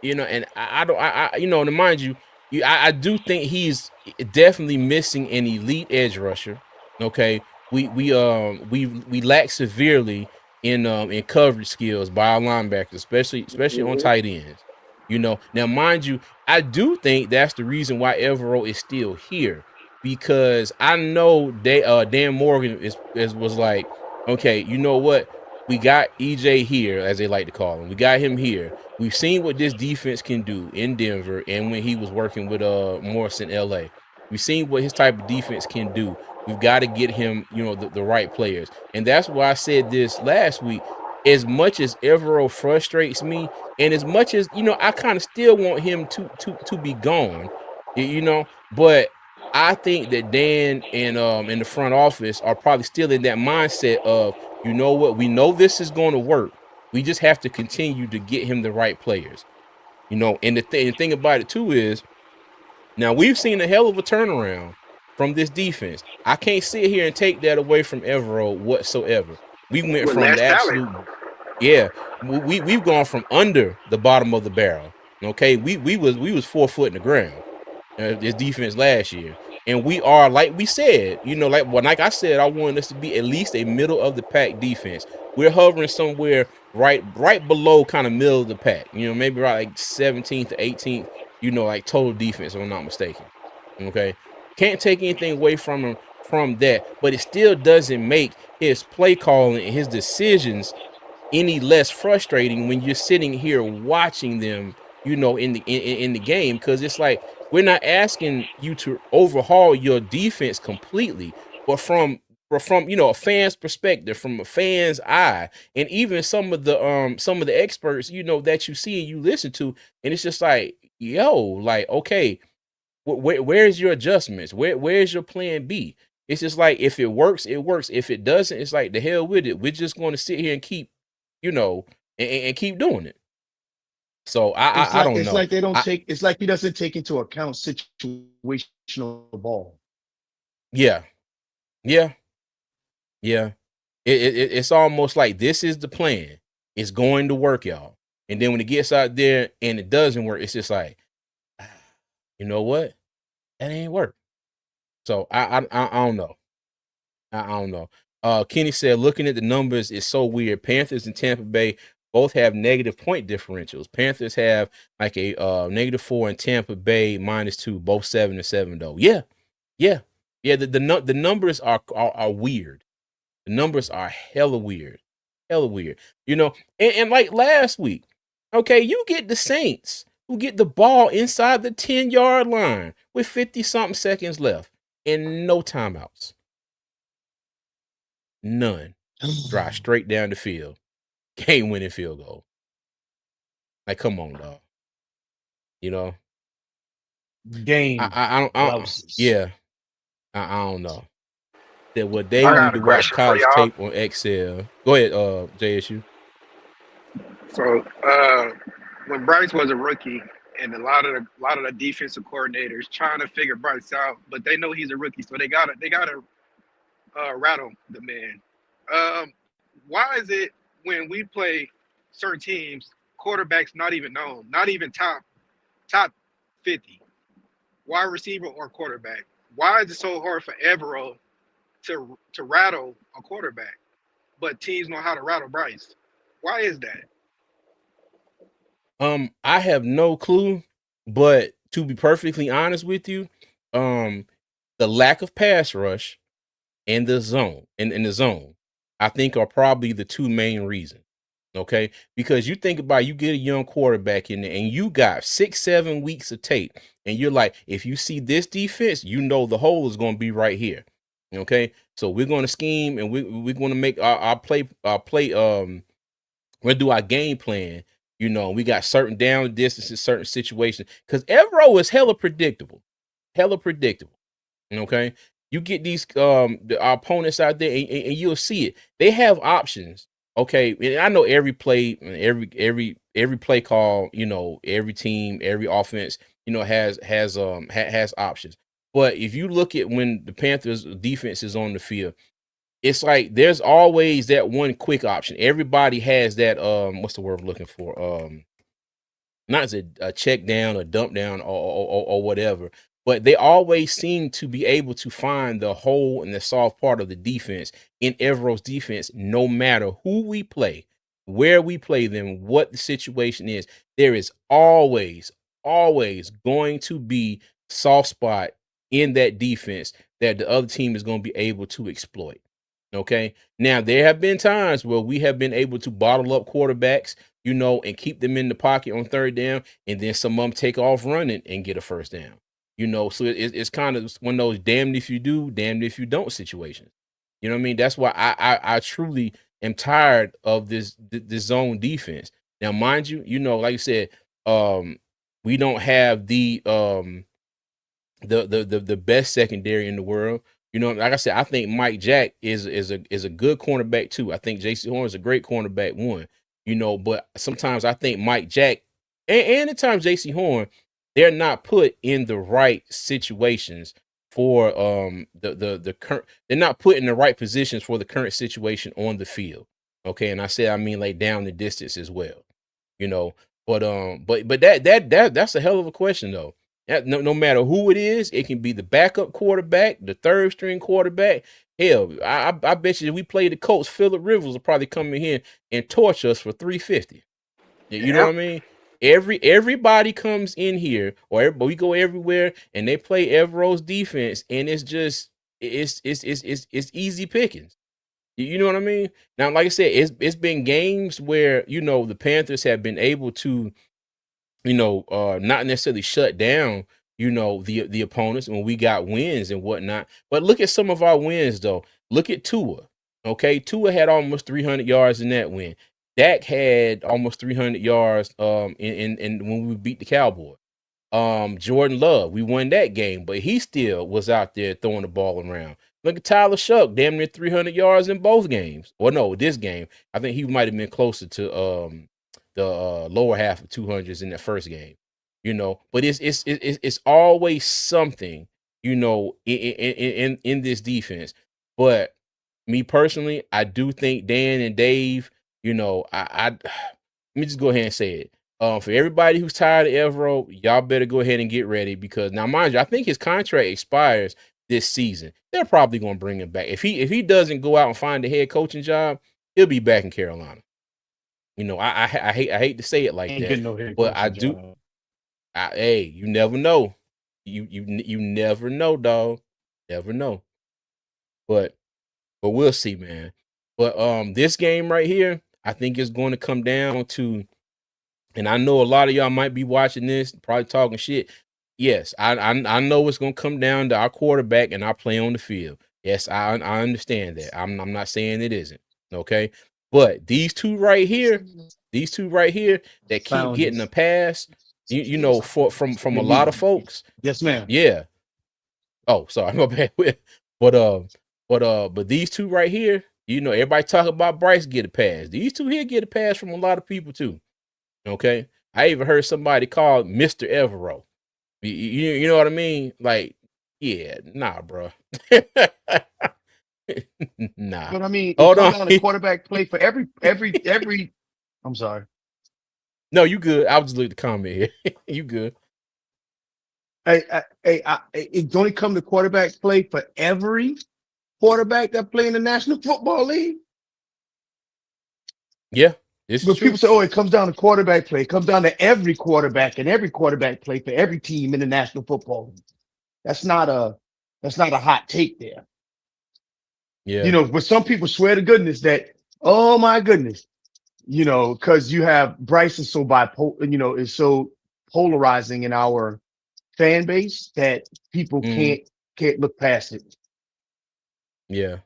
And I don't, to mind you, I do think he's definitely missing an elite edge rusher. Okay, we lack severely in coverage skills by our linebackers, especially on Mhm. tight ends. Now mind you, I do think that's the reason why Evero is still here, because I know Dan Morgan was like, okay, you know what, we got EJ here, as they like to call him, we got him here. We've seen what this defense can do in Denver and when he was working with Morris in LA. We've seen what his type of defense can do. We've got to get him, the right players. And that's why I said this last week. As much as Evero frustrates me, and as much as, I kind of still want him to be gone, but I think that Dan and the front office are probably still in that mindset of, what, we know this is going to work. We just have to continue to get him the right players. And the thing about it too is, now we've seen a hell of a turnaround from this defense. I can't sit here and take that away from Evero whatsoever. We went With from less the talent. absolute, yeah, we've gone from under the bottom of the barrel. Okay, we was 4 foot in the ground. This defense last year. And we are, like we said, like I said, I wanted us to be at least a middle of the pack defense. We're hovering somewhere right below kind of middle of the pack. Maybe right like 17th to 18th. Like total defense, if I'm not mistaken. Okay, can't take anything away from him from that, but it still doesn't make his play calling and his decisions any less frustrating when you're sitting here watching them, in the game, because it's like we're not asking you to overhaul your defense completely, but from a fan's perspective, from a fan's eye, and even some of the experts that you see and you listen to, and it's just like, yo, like, okay, where's your adjustments? Where's your plan B? It's just like, if it works, it works. If it doesn't, it's like, the hell with it. We're just going to sit here and keep, you know, and keep doing it. So I don't It's know. like they don't I take. It's like he doesn't take into account situational ball. Yeah, yeah, yeah. It's almost like this is the plan. It's going to work, y'all. And then when it gets out there and it doesn't work, it's just like, "Ah, you know what? That ain't work." So I don't know. I don't know. Kenny said, looking at the numbers is so weird. Panthers and Tampa Bay both have negative point differentials. Panthers have like a -4, and Tampa Bay -2, both 7-7 though. Yeah, yeah, yeah. The numbers are weird. The numbers are hella weird, hella weird. And like last week, okay, you get the Saints who get the ball inside the 10-yard line with 50 something seconds left and no timeouts. None. Drive straight down the field. Game winning field goal. Like, come on, dog. You know, Game I don't, blouses. yeah, I don't know. That what they I need got to a watch question for college y'all. tape on Excel. Go ahead, JSU. So when Bryce was a rookie, and a lot of the defensive coordinators trying to figure Bryce out, but they know he's a rookie, so they gotta rattle the man. Um, why is it when we play certain teams, quarterbacks not even known, not even top 50, wide receiver or quarterback? Why is it so hard for Evero to rattle a quarterback, but teams know how to rattle Bryce? Why is that? I have no clue, but to be perfectly honest with you, um, the lack of pass rush and the zone in the zone, I think, are probably the two main reasons. Okay, because you think about, you get a young quarterback in there and you got 6-7 weeks of tape, and you're like, if you see this defense, the hole is going to be right here. Okay, so we're going to scheme, and we're going to make our play we're do our game plan. We got certain down distances, certain situations, because Evero is hella predictable, hella predictable. Okay, you get these our opponents out there, and you'll see it. They have options. Okay, and I know every play, every play call. Every team, every offense, has options. But if you look at when the Panthers defense is on the field, it's like there's always that one quick option. Everybody has that. What's the word I'm looking for? Not as a check down or dump down, or whatever, but they always seem to be able to find the hole and the soft part of the defense in Evero's defense, no matter who we play, where we play them, what the situation is. There is always going to be soft spot in that defense that the other team is going to be able to exploit. Okay. Now, there have been times where we have been able to bottle up quarterbacks, and keep them in the pocket on third down, and then some of them take off running and get a first down. So it's kind of one of those damned if you do, damned if you don't situations. You know what I mean? That's why I truly am tired of this zone defense. Now, mind you, like you said, we don't have the best secondary in the world. Like I said, I think Mike Jack is a good cornerback too. I think J.C. Horn is a great cornerback one. But sometimes I think Mike Jack and at times J.C. Horn, they're not put in the right situations for the current. They're not put in the right positions for the current situation on the field. Okay, and I mean like down the distance as well. You know, but that's a hell of a question though. No matter who it is, it can be the backup quarterback, the third string quarterback. Hell, I bet you if we play the Colts, Phillip Rivers will probably come in here and torch us for 350. You know Yeah. what I mean? Everybody comes in here, but we go everywhere, and they play Evero's defense, and it's just it's easy pickings. You know what I mean? Now, like I said, it's been games where the Panthers have been able to not necessarily shut down, the opponents when we got wins and whatnot. But look at some of our wins though. Look at Tua. Okay, Tua had almost 300 yards in that win. Dak had almost 300 yards in when we beat the Cowboys. Jordan Love, we won that game, but he still was out there throwing the ball around. Look at Tyler Shuck, damn near 300 yards in both games. Or no, this game. I think he might have been closer to the lower half of 200s in that first game. But it's always something, in this defense. But me personally, I do think Dan and Dave, I let me just go ahead and say it. For everybody who's tired of Evero, y'all better go ahead and get ready because now, mind you, I think his contract expires this season. They're probably going to bring him back. If he doesn't go out and find a head coaching job, he'll be back in Carolina. I hate to say it like Ain't that, getting no head but I coaching do. job. Hey, you never know. You never know, dog. Never know. But we'll see, man. But this game right here, I think is going to come down to. And I know a lot of y'all might be watching this, probably talking shit. Yes, I know it's gonna come down to our quarterback and our play on the field. Yes, I understand that. I'm not saying it isn't. Okay. But these two right here that keep Found getting a this. pass, from a lot of folks. Yes, ma'am. Yeah. Oh, sorry, my bad. But these two right here, everybody talk about Bryce get a pass. These two here get a pass from a lot of people too. Okay. I even heard somebody called Mr. Evero. You know what I mean? Like, yeah, nah, bro. Nah. But I mean, it Hold comes on. down to quarterback play for every. I'm sorry. No, you good. I was just looking at the comment here. You good. It only come to quarterback play for every quarterback that play in the National Football League. Yeah, this is But true. people say, "Oh, it comes down to quarterback play." It comes down to every quarterback and every quarterback play for every team in the National Football League. That's not a hot take there. Yeah. But some people swear to goodness that, oh my goodness, because you have Bryce is so is so polarizing in our fan base that people Mhm. can't look past it. Yeah.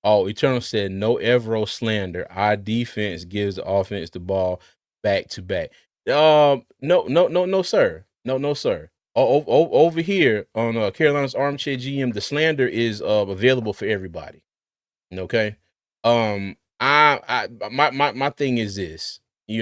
Oh, Eternal said no Evero slander. Our defense gives the offense the ball back to back. No, sir. No, sir. Over here on Carolina's Armchair GM, the slander is available for everybody. Okay. My thing is this. He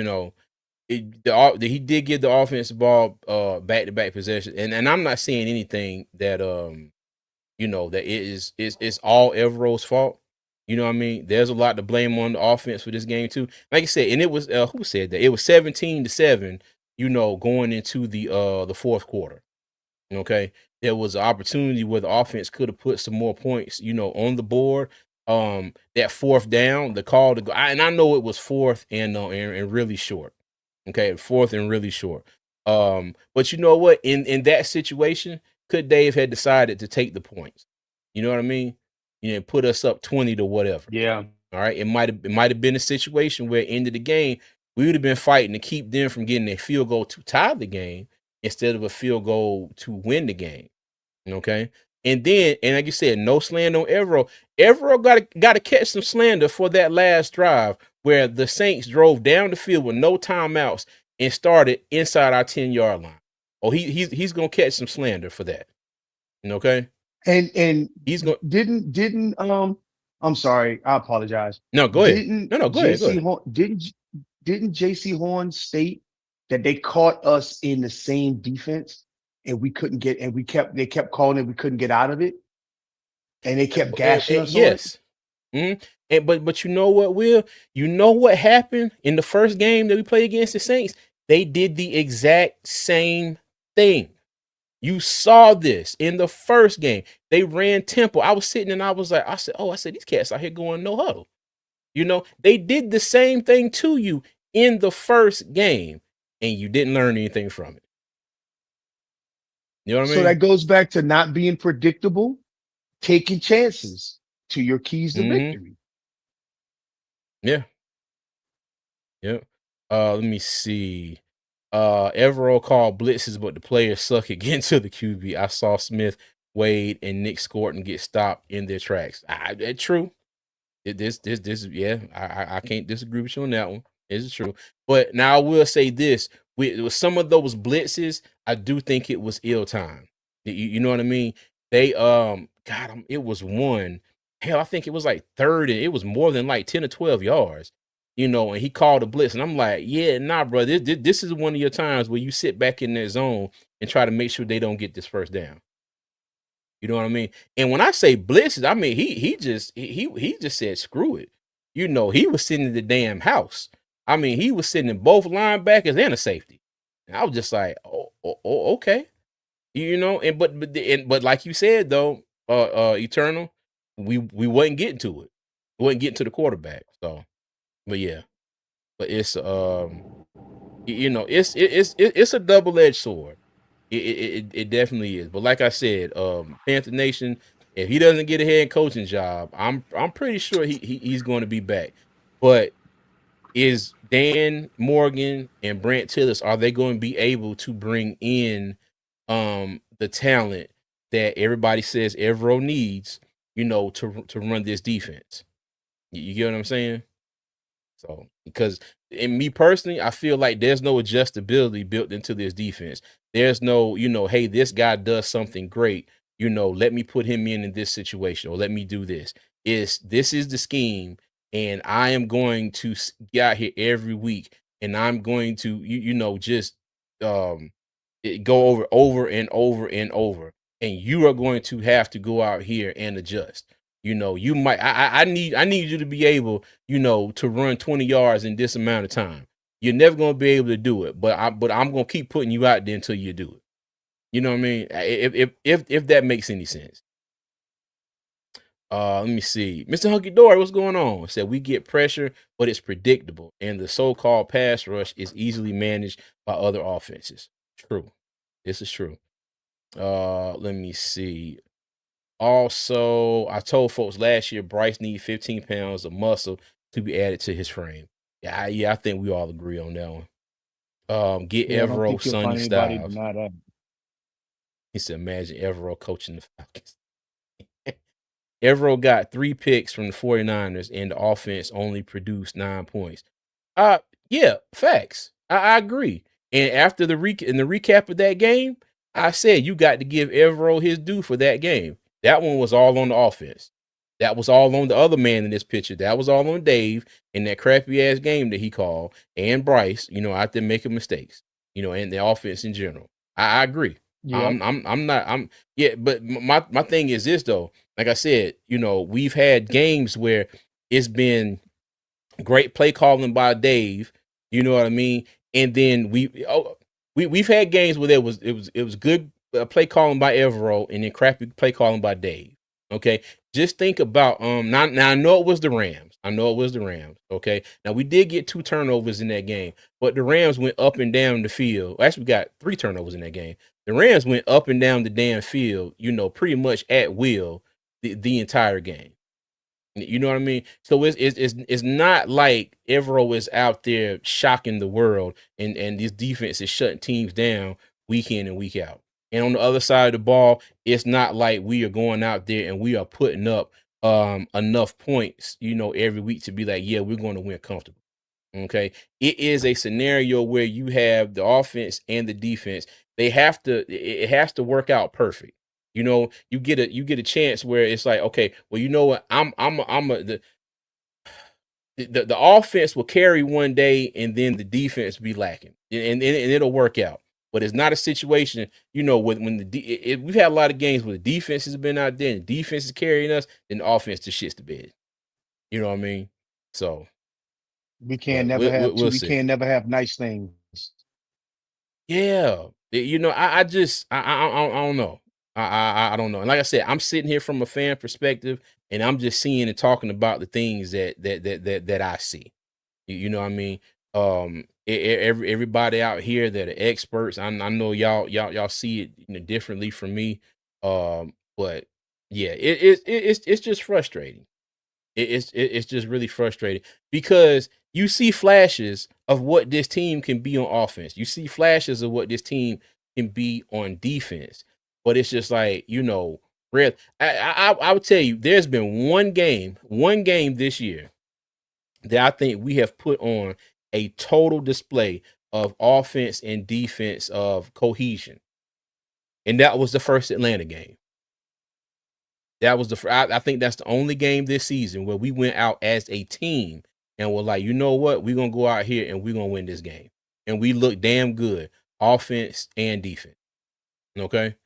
did give the offense ball back to back possession, and I'm not saying anything that that it is it's all Evero's fault. You know what I mean? There's a lot to blame on the offense for this game too. Like I said, and it was who said that? It was 17-7, going into the fourth quarter. Okay. There was an opportunity where the offense could have put some more points, on the board. That fourth down, the call to go, and I know it was fourth and really short. Okay, fourth and really short. But you know what? In that situation, could Dave had decided to take the points? You know what I mean? Put us up 20 to whatever. Yeah. All right. It might have been a situation where end of the game, we would have been fighting to keep them from getting a field goal to tie the game instead of a field goal to win the game. Okay. And like you said, no slander on Evero. Evero got to catch some slander for that last drive where the Saints drove down the field with no timeouts and started inside our 10-yard line. Oh, he's gonna catch some slander for that. Okay. And He's going. didn't I'm sorry, I apologize. No, go ahead. Didn't No, go ahead. Go JC ahead. Horn didn't JC Horn state that they caught us in the same defense and we couldn't get and they kept calling it, we couldn't get out of it, and they kept gashing us on it? Yes. Mm-hmm. And but you know what, Will? You know what happened in the first game that we played against the Saints? They did the exact same thing. You saw this in the first game. They ran tempo. I was sitting and I was like, I said, these cats out here going no huddle. They did the same thing to you in the first game, and you didn't learn anything from it. You know what I So mean? that goes back to not being predictable, taking chances to your keys to Mm-hmm. victory. Yeah. Yep. Let me see. Evero called blitzes, but the players suck at getting to the QB. I saw Smith, Wade, and Nick Scorton get stopped in their tracks. That's true. Yeah, I can't disagree with you on that one. It's true. But now I will say this: with some of those blitzes, I do think it was ill time. You know what I mean? They God, it was one. Hell, I think it was like third, and it was more than like 10 or 12 yards. And he called a blitz, and I'm like, yeah, nah, bro. This is one of your times where you sit back in that zone and try to make sure they don't get this first down. You know what I mean? And when I say blitzes, I mean he just said screw it. He was sitting in the damn house. I mean, he was sitting in both linebackers and a safety. And I was just like, okay. But like you said though, Eternal, we wasn't getting to it. We wasn't getting to the quarterback. So, but yeah. But it's a double-edged sword. It definitely is. But like I said, Panther Nation, if he doesn't get a head coaching job, I'm pretty sure he's going to be back. But is Dan Morgan and Brant Tillis, are they going to be able to bring in the talent that everybody says Evero needs, to run this defense? You get what I'm saying? So, because in me personally, I feel like there's no adjustability built into this defense. There's no, hey, this guy does something great. Let me put him in this situation or let me do this. This is the scheme, and I am going to get out here every week, and I'm going to, just go over and over and over, and you are going to have to go out here and adjust. You might. I need you to be able, to run 20 yards in this amount of time. You're never going to be able to do it, but I'm going to keep putting you out there until you do it. You know what I mean? If that makes any sense. Let me see. Mr. Hunky Dory, what's going on? Said we get pressure, but it's predictable, and the so-called pass rush is easily managed by other offenses. True. This is true. Let me see. Also, I told folks last year Bryce needs 15 pounds of muscle to be added to his frame. Yeah, I think we all agree on that one. Get Yeah, I don't Evero, think you'll Sonny find anybody Styles. deny that. He said, imagine Evero coaching the Falcons. Evero got 3 picks from the 49ers, and the offense only produced 9 points. Yeah, facts. I agree. And after in the recap of that game, I said you got to give Evero his due for that game. That one was all on the offense. That was all on the other man in this picture. That was all on Dave in that crappy ass game that he called, and Bryce, out there making mistakes, and the offense in general. I agree. Yep. But my thing is this though. Like I said, we've had games where it's been great play calling by Dave. You know what I mean? And then we've had games where it was good play calling by Evero and then crappy play calling by Dave. Okay, just think about now I know it was the Rams. I know it was the Rams. Okay, now we did get 2 turnovers in that game, but the Rams went up and down the field. Actually, we got 3 turnovers in that game. The Rams went up and down the damn field, pretty much at will the entire game. You know what I mean? So it's not like Evero is out there shocking the world, and this defense is shutting teams down week in and week out. And on the other side of the ball, it's not like we are going out there and we are putting up enough points, every week to be like, yeah, we're going to win comfortable. Okay, it is a scenario where you have the offense and the defense. It has to work out perfect. You get a chance where it's like, okay, well, you know what, the offense will carry one day and then the defense be lacking, and it'll work out. But it's not a situation, when we've had a lot of games where the defense has been out there and the defense is carrying us, and the offense just shits the bed. You know what I mean? So, We can't but never have we'll we see. can't never have nice things. Yeah, You know, I just I don't know. I don't know. And like I said, I'm sitting here from a fan perspective, and I'm just seeing and talking about the things that I see. You know what I mean? Everybody out here that are experts, I know y'all see it, you know, differently from me. But yeah, it's just frustrating. It's just really frustrating because you see flashes of what this team can be on offense. You see flashes of what this team can be on defense, but it's just like, you know, real. I would tell you, there's been one game this year that I think we have put on a total display of offense and defense of cohesion, and that was the first Atlanta game. That was I think that's the only game this season where we went out as a team and were like, you know what, we're gonna go out here and we're gonna win this game, and we look damn good, offense and defense. Okay,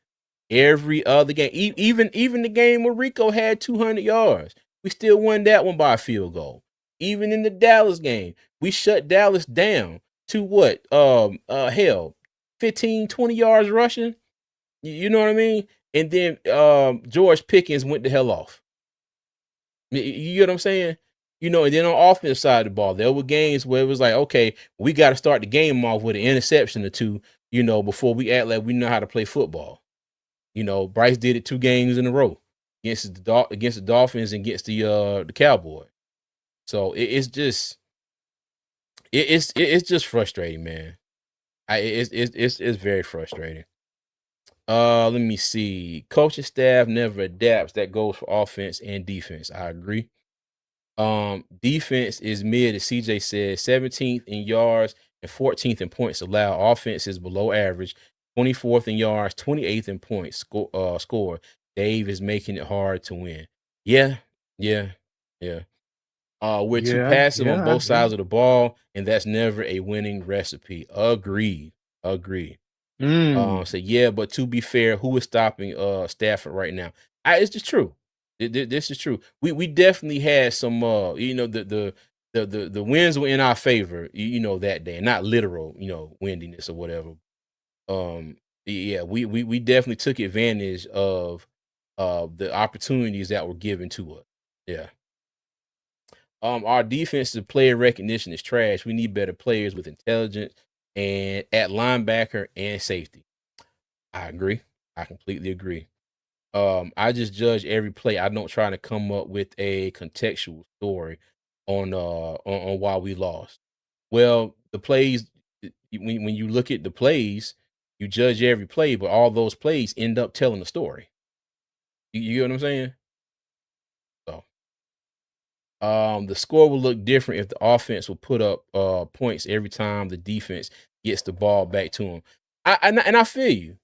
every other game, even the game where Rico had 200 yards, we still won that one by a field goal. Even in the Dallas game, we shut Dallas down to what? Hell, 15, 20 yards rushing. You know what I mean? And then George Pickens went the hell off. You get what I'm saying? You know, and then on offensive side of the ball, there were games where it was like, okay, we got to start the game off with an interception or two, you know, before we act like we know how to play football. You know, Bryce did it 2 games in a row against the Dolphins and against the Cowboys. So it's just it's just frustrating, man. It's very frustrating. Let me see. Coaching staff never adapts. That goes for offense and defense. I agree. Defense is mid, as CJ said, 17th in yards and 14th in points allowed. Offense is below average, 24th in yards, 28th in points score. Dave is making it hard to win. Yeah, yeah, yeah. We're too passive on both sides of the ball, and that's never a winning recipe. Agreed. So yeah, but to be fair, who is stopping Stafford right now? It's just true. This is true. We definitely had some you know, the winds were in our favor, you know, that day, not literal, you know, windiness or whatever. Yeah, we definitely took advantage of the opportunities that were given to us. Yeah. Our defensive player recognition is trash. We need better players with intelligence and at linebacker and safety. I agree. I completely agree. I just judge every play. I don't try to come up with a contextual story on why we lost. Well, the plays, when you look at the plays, you judge every play, but all those plays end up telling a story. You get what I'm saying? So the score will look different if the offense will put up points every time the defense gets the ball back to them. And I feel you.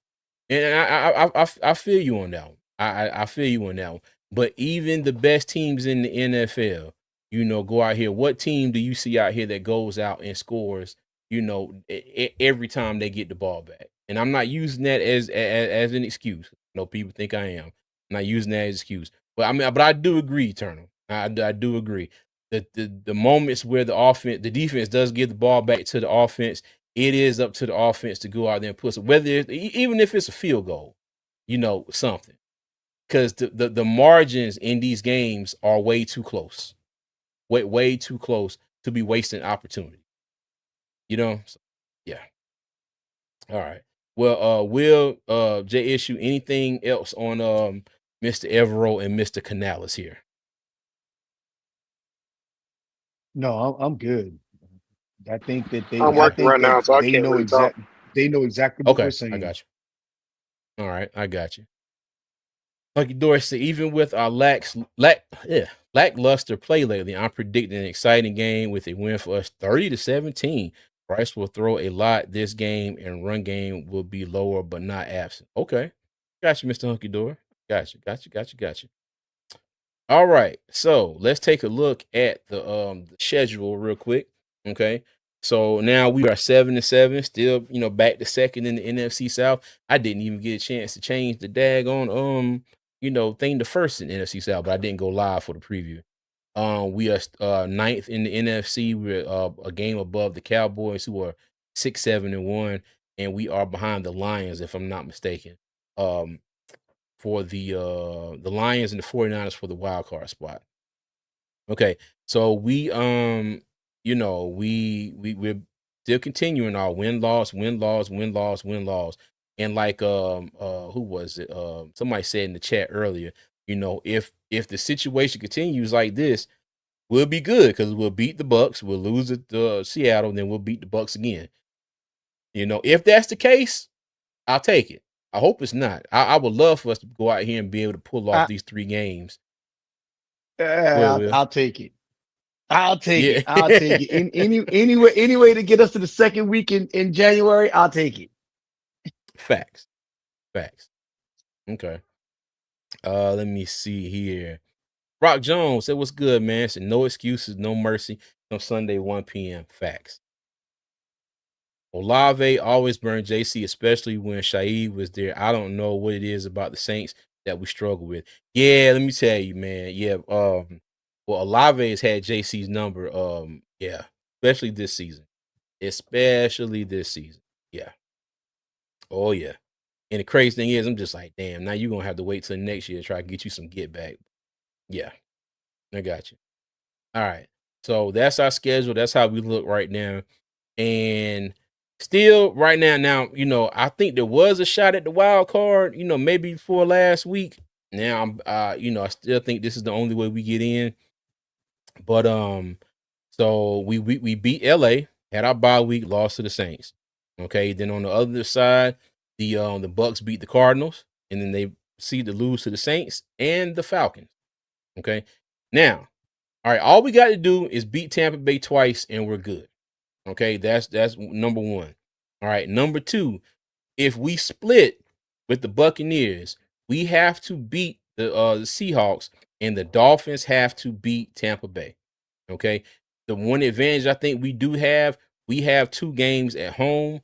And I feel you on that one. I feel you on that one. But even the best teams in the NFL, you know, go out here. What team do you see out here that goes out and scores, you know, every time they get the ball back? And I'm not using that as an excuse. You know, people think I am. I'm not using that as an excuse. But I mean, but I do agree, Eternal. I do agree. The moments where the defense does give the ball back to the offense, it is up to the offense to go out there and put some, even if it's a field goal, you know, something. Because the margins in these games are way too close. Way too close to be wasting opportunity. You know? So, yeah. All right. Well, Will, J Issue, anything else on Mr. Evero and Mr. Canales here? No, I'm good. I think that I'm I working think right that now, so I can't really talk. they know exactly what we're Okay, I saying. got you. All right, I got you. Lucky Dorsey, even with our lackluster play lately, I'm predicting an exciting game with a win for us 30-17. Bryce will throw a lot this game, and run game will be lower but not absent. Okay. Got you, Mr. Hunky Door. Got you. All right. So let's take a look at the schedule real quick. Okay. So now we are 7-7, still, you know, back to second in the NFC South. I didn't even get a chance to change the daggone you know, thing to first in the NFC South, but I didn't go live for the preview. We are ninth in the NFC. We're a game above the Cowboys, who are 6-7-1. and we are behind the Lions, if I'm not mistaken. For the Lions and the 49ers for the wild card spot. Okay. So we're still continuing our win loss, win loss, win loss, win loss. And like who was it? Somebody said in the chat earlier, if the situation continues like this, we'll be good because we'll beat the Bucks, we'll lose at Seattle, and then we'll beat the Bucks again. If that's the case, I'll take it. I hope it's not. I would love for us to go out here and be able to pull off I, these 3 games. Go ahead, Will. I'll take it. I'll take Yeah. it. I'll take it. Any way to get us to the second week in January, I'll take it. Facts. Okay. Let me see here. Rock Jones said, "What's good, man?" Said, "No excuses, no mercy. On Sunday, 1 p.m. Facts." Olave always burned JC, especially when Shaid was there. I don't know what it is about the Saints that we struggle with. Yeah, let me tell you, man. Yeah, well, Olave has had JC's number. Yeah, especially this season. Yeah. Oh yeah. And the crazy thing is, I'm just like, damn, now you're gonna have to wait till next year to try to get you some get back. Yeah, I got you. All right. So that's our schedule. That's how we look right now. And still right now, I think there was a shot at the wild card, maybe for last week. Now I'm I still think this is the only way we get in. But so we beat LA, had our bye week, lost to the Saints. Okay. Then on the other side, the Bucks beat the Cardinals, and then they see to lose to the Saints and the Falcons. Okay. Now, all right, all we got to do is beat Tampa Bay twice and we're good. Okay, that's number 1. All right, number 2, if we split with the Buccaneers, we have to beat the Seahawks, and the Dolphins have to beat Tampa Bay. Okay. The one advantage I think we have 2 games at home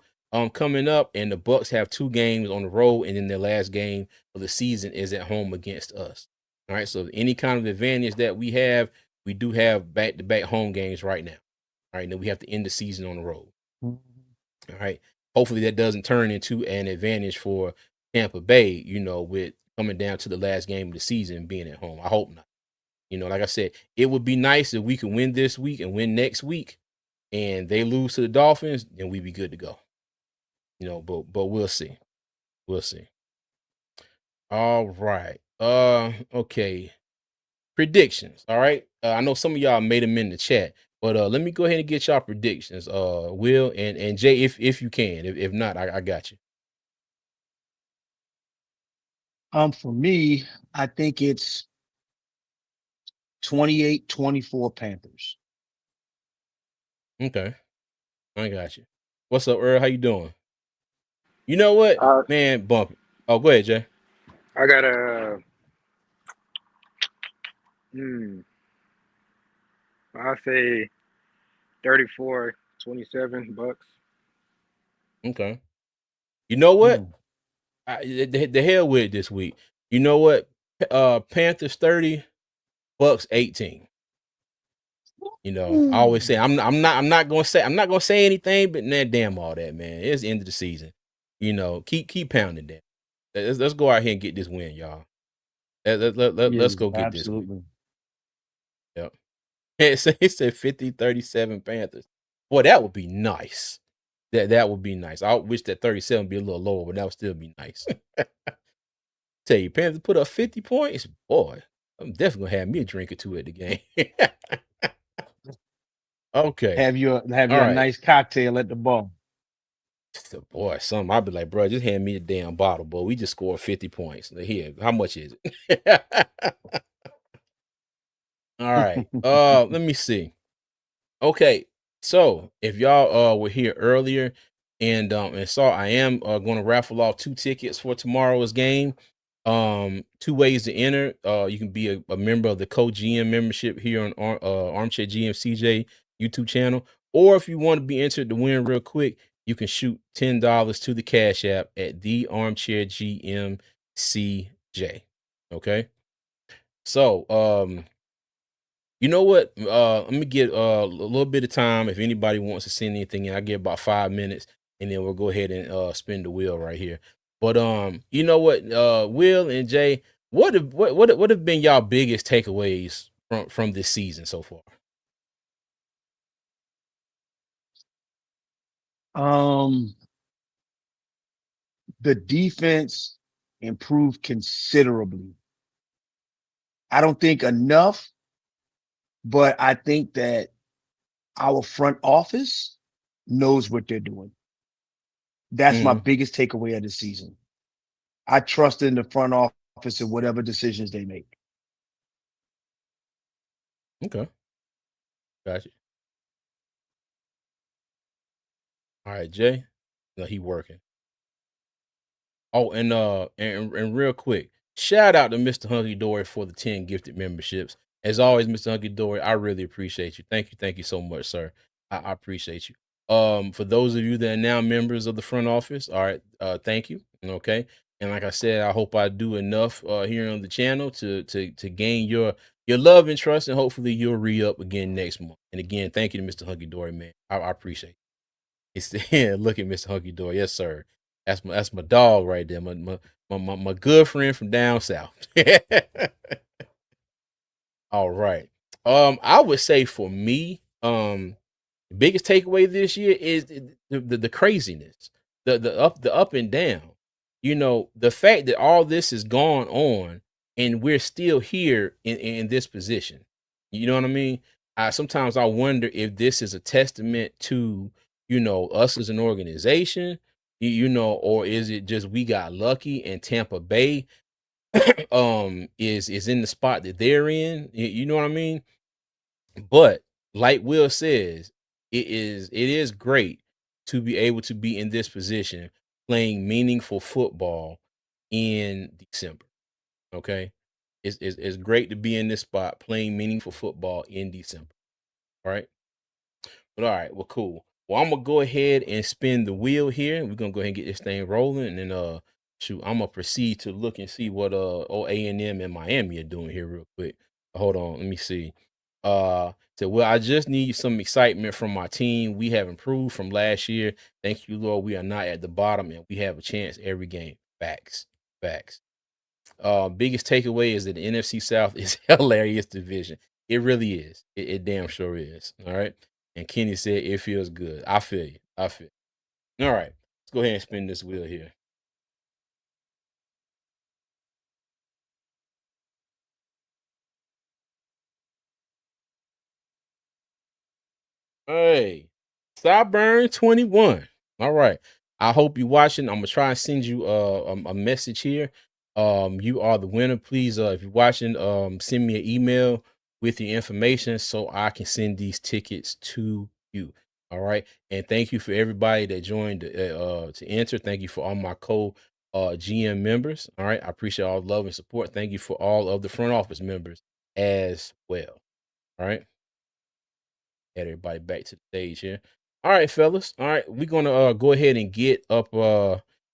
coming up, and the Bucks have 2 games on the road, and then their last game of the season is at home against us. All right. So any kind of advantage that we do have back-to-back home games right now. All right. Then we have to end the season on the road. All right. Hopefully that doesn't turn into an advantage for Tampa Bay, with coming down to the last game of the season being at home. I hope not. Like I said, it would be nice if we could win this week and win next week, and they lose to the Dolphins, then we'd be good to go. But we'll see. We'll see. All right. Okay. Predictions. All right. I know some of y'all made them in the chat, but let me go ahead and get y'all predictions. Will and Jay, if you can. If not, I got you. For me, I think it's 28-24 Panthers. Okay. I got you. What's up, Earl? How you doing? You know what? Man, bump it. Oh, go ahead, Jay. I got a. Hmm. I say 34-27 Bucks. Okay. You know what? Mm. The hell with it this week. You know what? Panthers 30, Bucks 18. I always say I'm not gonna say anything, but nah, damn all that, man. It's the end of the season. Keep pounding that. Let's go out here and get this win, y'all. Let's Yeah, go get this win. absolutely. Yep. It said 50-37 Panthers. Boy, that would be nice. That would be nice. I wish that 37 would be a little lower, but that would still be nice. Tell you, Panthers put up 50 points. Boy, I'm definitely gonna have me a drink or two at the game. Okay. Have your All right. nice cocktail at the bar. Boy, I'll be like, bro, just hand me the damn bottle, boy. We just scored 50 points. Here, how much is it? All right. Let me see. Okay. So if y'all were here earlier and saw, I am going to raffle off 2 tickets for tomorrow's game. 2 ways to enter. You can be a member of the co-GM membership here on Armchair GM CJ YouTube channel, or if you want to be entered to win real quick, you can shoot $10 to the Cash App at the Armchair GM CJ. Okay. So you know what? Let me get a little bit of time. If anybody wants to send anything in, I get about 5 minutes. and then we'll go ahead and spin the wheel right here. But you know what, Will and Jay, what have been y'all biggest takeaways from this season so far? Um, the defense improved considerably. I don't think enough, but I think that our front office knows what they're doing. That's my Mm-hmm. biggest takeaway of the season. I trust in the front office and whatever decisions they make. Okay, gotcha. All right, Jay. No, he working. Oh, and real quick, shout out to Mr. Hunky Dory for the 10 gifted memberships. As always, Mr. Hunky Dory, I really appreciate you. Thank you so much, sir. I appreciate you. For those of you that are now members of the front office, all right, thank you. Okay. And like I said, I hope I do enough here on the channel to gain your love and trust, and hopefully you'll re-up again next month. And again, thank you to Mr. Hunky Dory, man. I appreciate it. It's yeah, look at Mr. Hunky Dory. Yes, sir. That's my dog right there. My good friend from down south. All right. I would say for me, the biggest takeaway this year is the craziness, the up and down. You know, the fact that all this has gone on and we're still here in this position. You know what I mean? Sometimes I wonder if this is a testament to, you know, us as an organization, you know, or is it just we got lucky and Tampa Bay is in the spot that they're in. You know what I mean? But like Will says, it is great to be able to be in this position playing meaningful football in December. Okay. It's great to be in this spot playing meaningful football in December. All right. But all right, well, cool. Well, I'm gonna go ahead and spin the wheel here. We're gonna go ahead and get this thing rolling, and then shoot, I'm gonna proceed to look and see what A&M and Miami are doing here real quick. Hold on, let me see. So well, I just need some excitement from my team. We have improved from last year. Thank you, Lord. We are not at the bottom, and we have a chance every game. Facts, facts. Biggest takeaway is that the NFC South is hilarious division. It really is. It damn sure is. All right. And Kenny said it feels good. I feel you. I feel you. All right. Let's go ahead and spin this wheel here. Hey, Sideburn 21. All right. I hope you're watching. I'm gonna try and send you a message here. You are the winner. Please, if you're watching, send me an email with your information so I can send these tickets to you. All right. And thank you for everybody that joined to enter. Thank you for all my GM members. All right. I appreciate all the love and support. Thank you for all of the front office members as well. All right. Add everybody back to the stage here. All right, fellas. All right, we're gonna go ahead and get up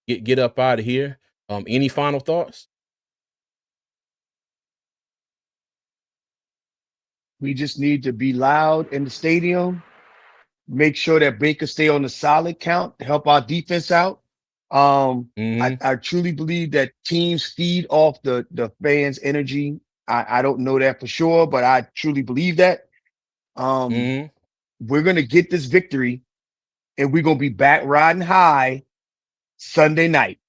get up out of here. Any final thoughts? We just need to be loud in the stadium. Make sure that Baker stay on the solid count to help our defense out. Mm-hmm. I truly believe that teams feed off the fans' energy. I don't know that for sure, but I truly believe that. Um, Mm-hmm. we're gonna get this victory, and we're gonna be back riding high Sunday night.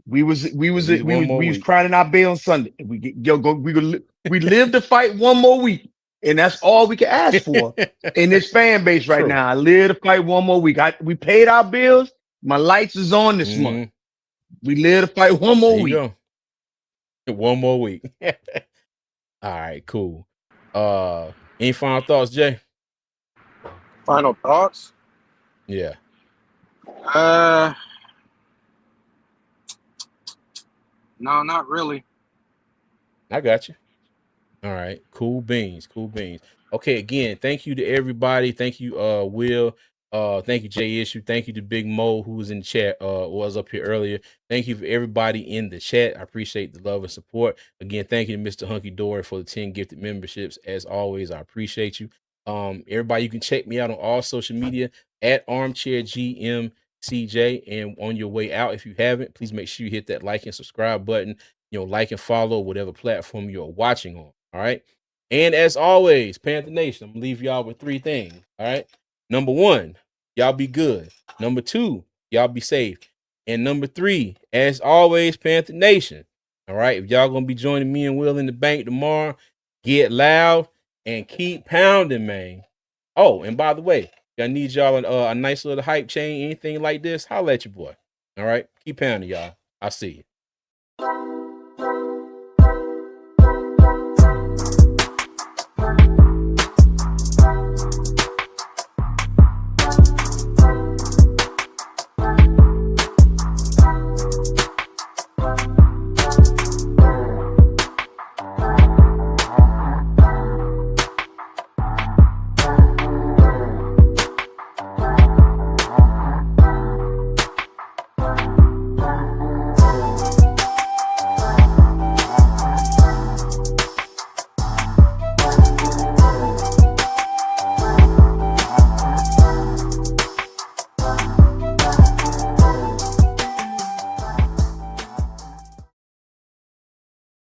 At least one more We was week. crying in our bed on Sunday. We get yo go we live to fight one more week, and that's all we can ask for in this fan base right True. now. I live to fight one more week. We paid our bills. My lights is on this month. Mm-hmm. We live to fight one There more you week. go. One more week. All right, cool. Any final thoughts, Jay? Final thoughts? Yeah, Uh, no, not really. I got you. All right. Cool beans. Cool beans. Okay, again, thank you to everybody. Thank you, Will. Thank you, Jay Issue. Thank you to Big Mo, who was in the chat, was up here earlier. Thank you for everybody in the chat. I appreciate the love and support. Again, thank you to Mr. Hunky Dory for the 10 gifted memberships. As always, I appreciate you. Everybody, you can check me out on all social media at Armchair GM CJ. And on your way out, if you haven't, please make sure you hit that like and subscribe button. Like and follow whatever platform you're watching on. All right. And as always, Panther Nation, I'm gonna leave y'all with 3 things. All right. Number 1, y'all be good. Number 2, y'all be safe. And number 3, as always, Panther Nation. All right. If y'all gonna be joining me and Will in the bank tomorrow, get loud and keep pounding, man. Oh, and by the way, I need y'all a nice little hype chain, anything like this, holla at your boy. All right. Keep pounding, y'all. I'll see you.